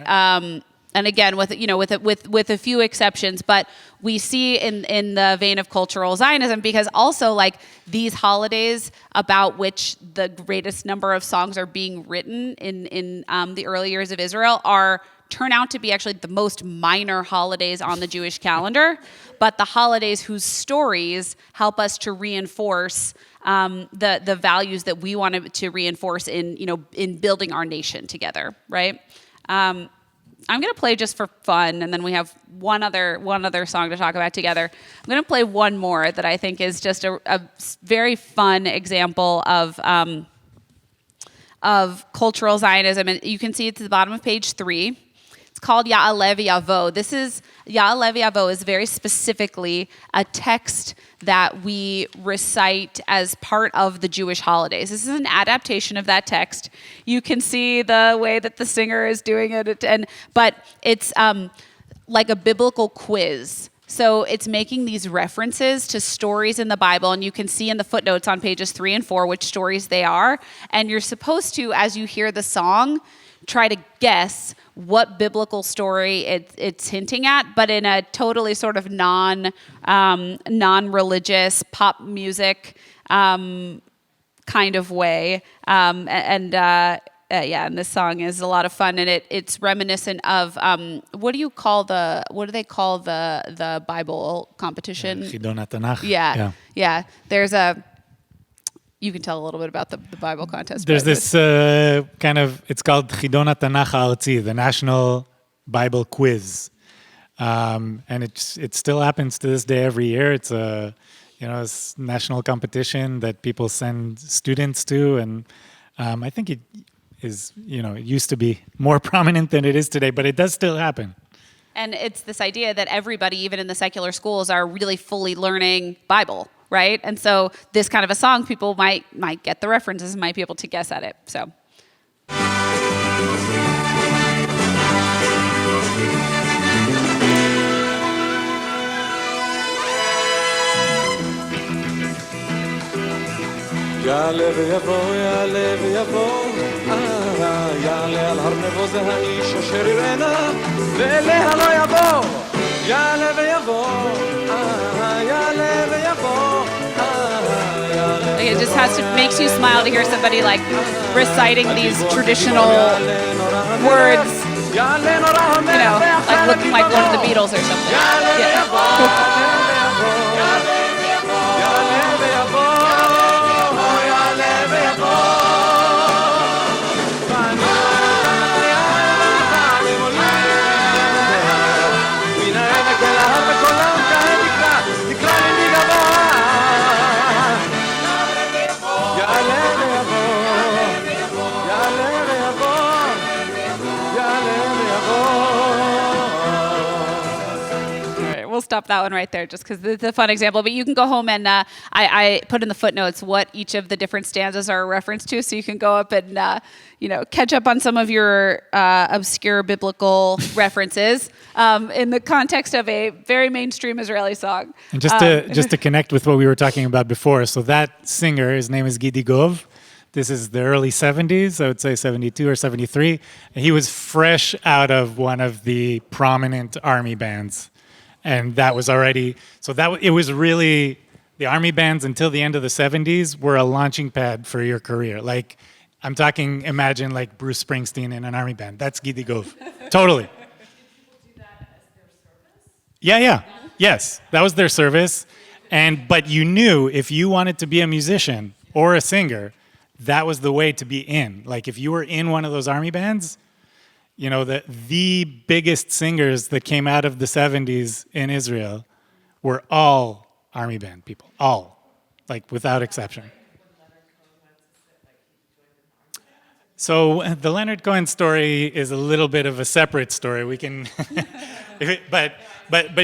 And again, with a few exceptions, but we see in the vein of cultural Zionism, because also like these holidays about which the greatest number of songs are being written in the early years of Israel turn out to be actually the most minor holidays on the Jewish calendar, but the holidays whose stories help us to reinforce the values that we want to reinforce in building our nation together, right? I'm going to play just for fun, and then we have one other song to talk about together. I'm going to play one more that I think is just a very fun example of cultural Zionism, and you can see it's at the bottom of page 3. It's called Ya'aleh V'Yavo. Ya'aleh V'Yavo is very specifically a text that we recite as part of the Jewish holidays. This is an adaptation of that text. You can see the way that the singer is doing it, but it's like a biblical quiz. So it's making these references to stories in the Bible, and you can see in the footnotes on pages 3 and 4 which stories they are. And you're supposed to, as you hear the song, try to guess what biblical story it's hinting at, but in a totally sort of non-religious pop music kind of way. And this song is a lot of fun, and it's reminiscent of what do they call the Bible competition? Chidon HaTanach. Yeah. There's you can tell a little bit about the Bible contest. There's this it's called Chidon HaTanach Ha'artzi, the National Bible Quiz. And it still happens to this day every year. It's a national competition that people send students to, and I think it is, it used to be more prominent than it is today, but it does still happen. And it's this idea that everybody, even in the secular schools, are really fully learning Bible, right? And so this kind of a song, people might get the references, might be able to guess at it. So. יעלה ויבוא, יעלה ויבוא, יעלה על הר נבו זה האיש אשר יראנה, ואליה לא יבוא, יעלה ויבוא, יעלה ויבוא, It just makes you smile to hear somebody like reciting these traditional words, like looking like one of the Beatles or something. Yeah. stop that one right there just because it's a fun example. But you can go home and I put in the footnotes what each of the different stanzas are a reference to, so you can go up and catch up on some of your obscure biblical references in the context of a very mainstream Israeli song. And just to connect with what we were talking about before, so that singer, his name is Gidi Gov. This is the early 70s, I would say 72 or 73. And he was fresh out of one of the prominent army bands. And that was already, it was really, the army bands until the end of the 70s were a launching pad for your career. Like, I'm talking, imagine like Bruce Springsteen in an army band. That's Gidi Gov. Totally. Did people do that as their service? Yeah. Yes, that was their service. But you knew if you wanted to be a musician or a singer, that was the way to be in. Like if you were in one of those army bands, the biggest singers that came out of the 70s in Israel were all army band people. All. Like without exception. So the Leonard Cohen story is a little bit of a separate story. We can, but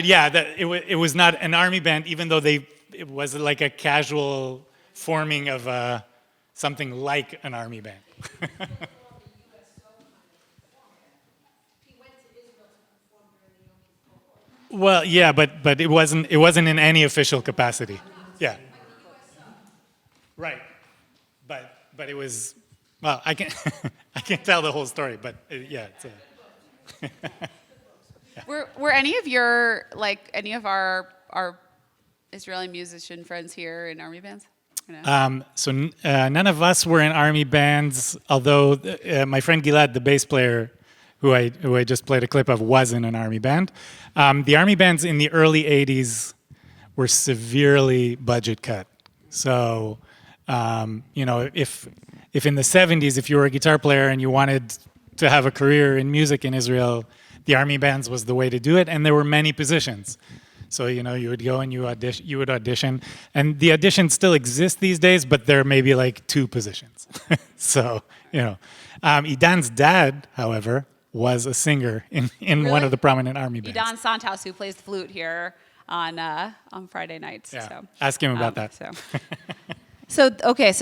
yeah, it was not an army band, even though it was like a casual forming of something like an army band. Well, yeah, but it wasn't in any official capacity. Yeah. Right. But it was. Well, I can't tell the whole story, but yeah. It's yeah. Were any of our Israeli musician friends here in army bands? None of us were in army bands, although my friend Gilad, the bass player, who I just played a clip of, was in an army band. The army bands in the early 80s were severely budget cut. So, if in the 70s, if you were a guitar player and you wanted to have a career in music in Israel, the army bands was the way to do it, and there were many positions. So, you would go and you would audition. And the auditions still exist these days, but there may be like 2 positions. So, Idan's dad, however, was a singer in really? One of the prominent army bands. Idan Santhaus, who plays the flute here on Friday nights. Yeah. So. Ask him about that. So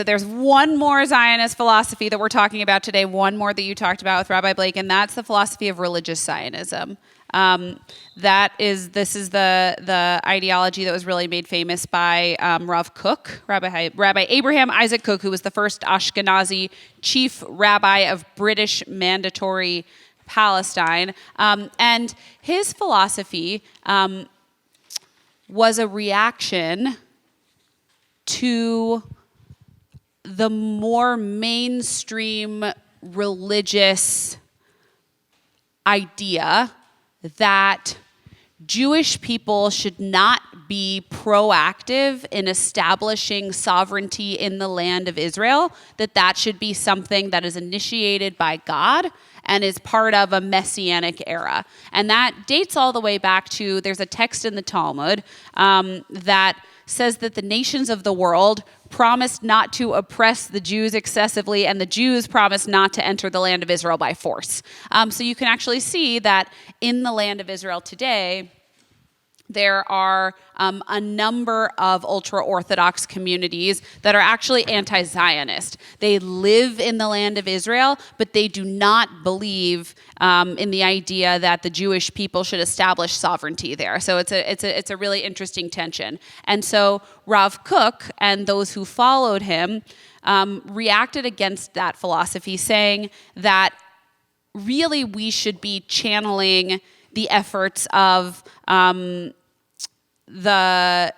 there's one more Zionist philosophy that we're talking about today, one more that you talked about with Rabbi Blake, and that's the philosophy of religious Zionism. This is the ideology that was really made famous by Rav Kook, Rabbi Abraham Isaac Kook, who was the first Ashkenazi chief rabbi of British Mandatory Palestine. And his philosophy was a reaction to the more mainstream religious idea that Jewish people should not be proactive in establishing sovereignty in the land of Israel, that should be something that is initiated by God and is part of a messianic era. And that dates all the way back to, there's a text in the Talmud that says that the nations of the world promised not to oppress the Jews excessively, and the Jews promised not to enter the land of Israel by force. So you can actually see that in the land of Israel today, there are a number of ultra-Orthodox communities that are actually anti-Zionist. They live in the land of Israel, but they do not believe in the idea that the Jewish people should establish sovereignty there. So it's a really interesting tension. And so Rav Kook and those who followed him reacted against that philosophy, saying that really we should be channeling the efforts of the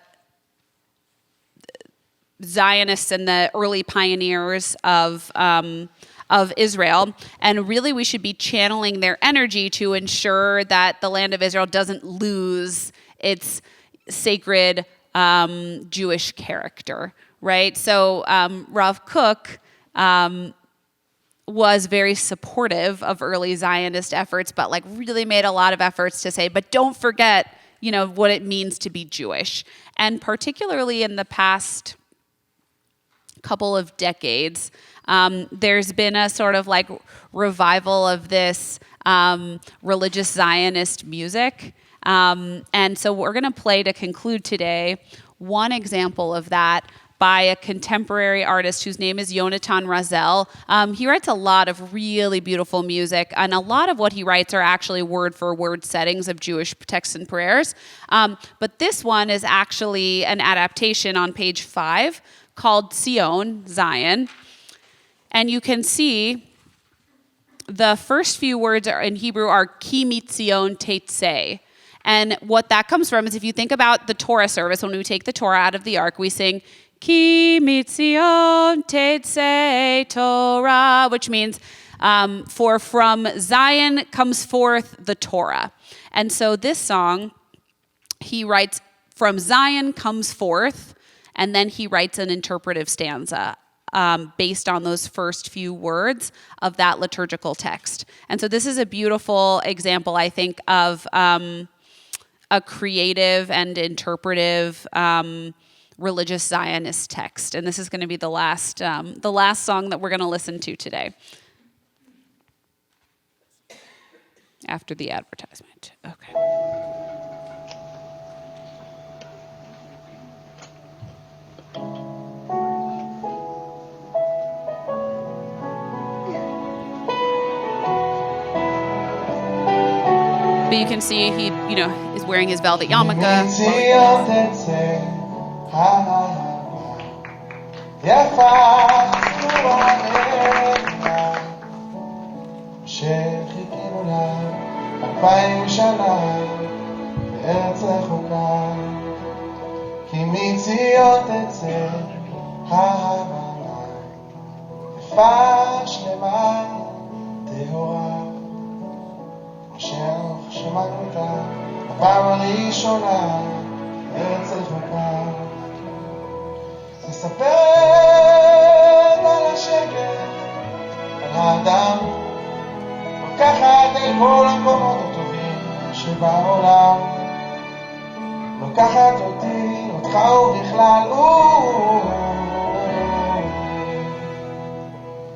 Zionists and the early pioneers of Israel, and really we should be channeling their energy to ensure that the land of Israel doesn't lose its sacred Jewish character, right? So Rav Kook was very supportive of early Zionist efforts, but really made a lot of efforts to say, but don't forget, what it means to be Jewish. And particularly in the past couple of decades, there's been a sort of revival of this religious Zionist music. And so we're going to play to conclude today one example of that by a contemporary artist whose name is Yonatan Razel. He writes a lot of really beautiful music, and a lot of what he writes are actually word-for-word settings of Jewish texts and prayers. But this one is actually an adaptation on page 5 called Zion. And you can see the first few words in Hebrew are Ki mitzion teitzeh. And what that comes from is if you think about the Torah service, when we take the Torah out of the ark, we sing Ki mitzion teitzeh Torah, which means for from Zion comes forth the Torah. And so this song, he writes, from Zion comes forth, and then he writes an interpretive stanza based on those first few words of that liturgical text. And so this is a beautiful example, I think, of a creative and interpretive religious Zionist text. And this is going to be the last song that we're going to listen to today. After the advertisement. Okay. But you can see he, is wearing his velvet yarmulke. שחיכינו לה 2000 שנה בארץ רחוקה כי מציון תצא ההבנה יפה שלמה טהורה אשר שמענו אותה הפעם הראשונה בארץ רחוקה מספרת על השקט על האדם לוקחת אל כל המקומות הטובים שבעולם לוקחת אותי, אותך ובכלל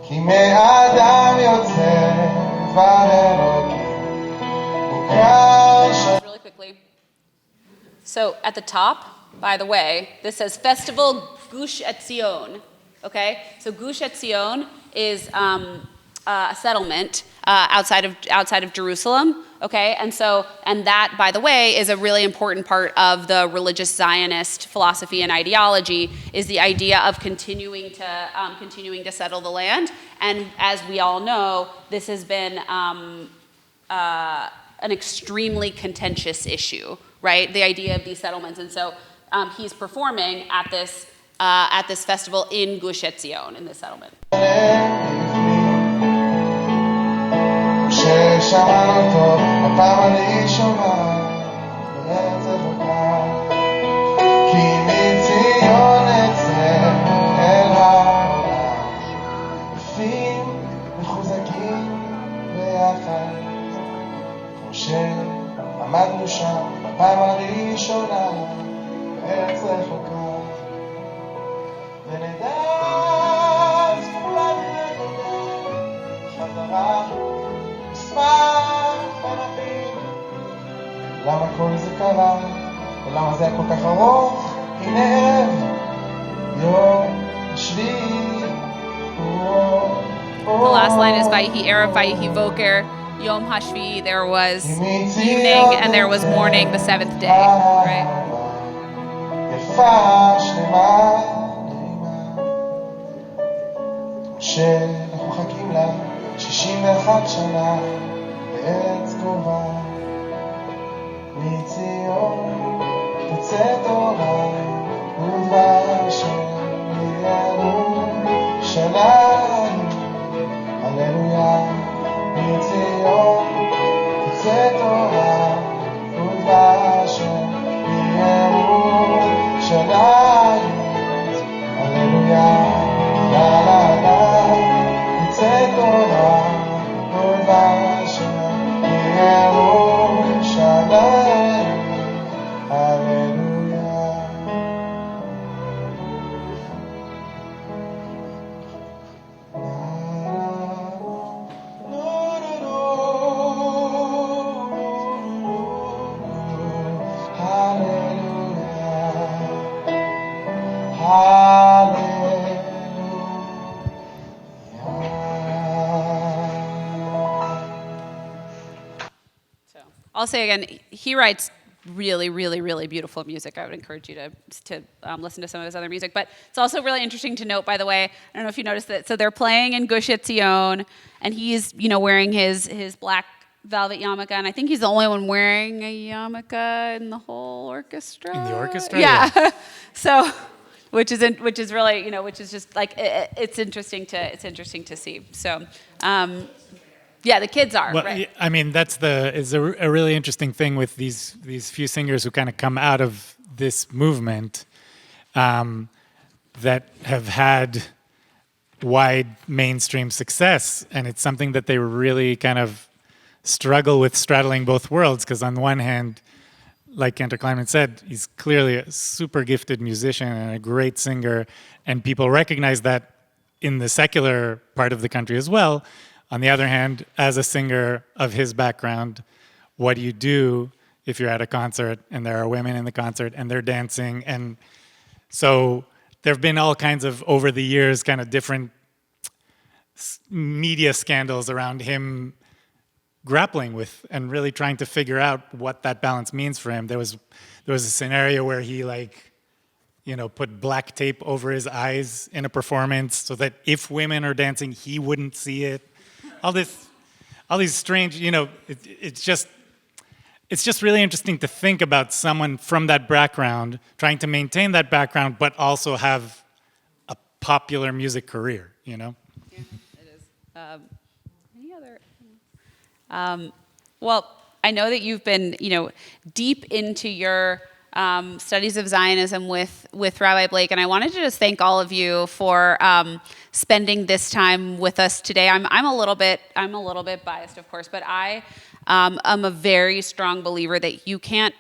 כי מהאדם יוצא דבר אלוקים Really quickly. So at the top, by the way, this says Festival Gush Etzion. Okay? So Gush Etzion is a settlement outside of Jerusalem, okay, and that, by the way, is a really important part of the religious Zionist philosophy and ideology. Is the idea of continuing to settle the land, and as we all know, this has been an extremely contentious issue, right? The idea of these settlements, and so he's performing at this festival in Gush Etzion, in this settlement. ששמענו אותו הפעם הראשונה בארץ רחוקה כי מציון אצא אל העולם יפים מחוזקים ביחד כמו שעמדנו שם בפעם הראשונה בארץ רחוקה ונדע אז כולנו נגודל חזרה למה כל זה קרה? ולמה זה היה כל כך ארוך? הנה ערב, יום שביעי. The last line is Vayihi Erev, Vayihi Voker, Yom Hashvi. There was evening and there was morning, the seventh day, right? יפה שלמה נעימה שאנחנו חכים לה 61 שנה בארץ קרובה מציון תצא תורה ודבר ירושלים הללויה מציון תצא תורה ודבר ירושלים הללויה לה לה לה תצא תורה ודבר ירושלים הללויה I'll say again, he writes really, really, really beautiful music. I would encourage you to listen to some of his other music. But it's also really interesting to note, by the way, I don't know if you noticed that. So they're playing in Gush Etzion, and he's wearing his black velvet yarmulke, and I think he's the only one wearing a yarmulke in the whole orchestra. In the orchestra, yeah. So, which is really which is just like it's interesting to see. So. Yeah, the kids are. Well, right. I mean, is a really interesting thing with these few singers who kind of come out of this movement that have had wide mainstream success, and it's something that they really kind of struggle with straddling both worlds. Because on the one hand, like Cantor Kleinman said, he's clearly a super gifted musician and a great singer, and people recognize that in the secular part of the country as well. On the other hand, as a singer of his background, what do you do if you're at a concert and there are women in the concert and they're dancing? And so there have been all kinds of, over the years, kind of different media scandals around him grappling with and really trying to figure out what that balance means for him. There was a scenario where he put black tape over his eyes in a performance so that if women are dancing, he wouldn't see it. All these strange, it's just really interesting to think about someone from that background trying to maintain that background, but also have a popular music career. Yeah, it is. Any other? Well, I know that you've been, deep into your studies of Zionism with Rabbi Blake, and I wanted to just thank all of you for spending this time with us today. I'm a little bit biased, of course, but I am a very strong believer that you can't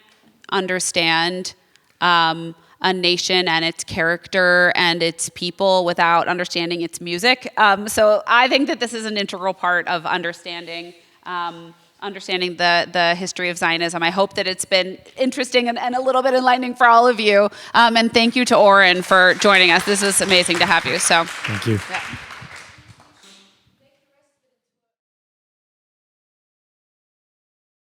understand a nation and its character and its people without understanding its music. So I think that this is an integral part of understanding the history of Zionism. I hope that it's been interesting and a little bit enlightening for all of you. And thank you to Oren for joining us. This was amazing to have you. So thank you. Yeah.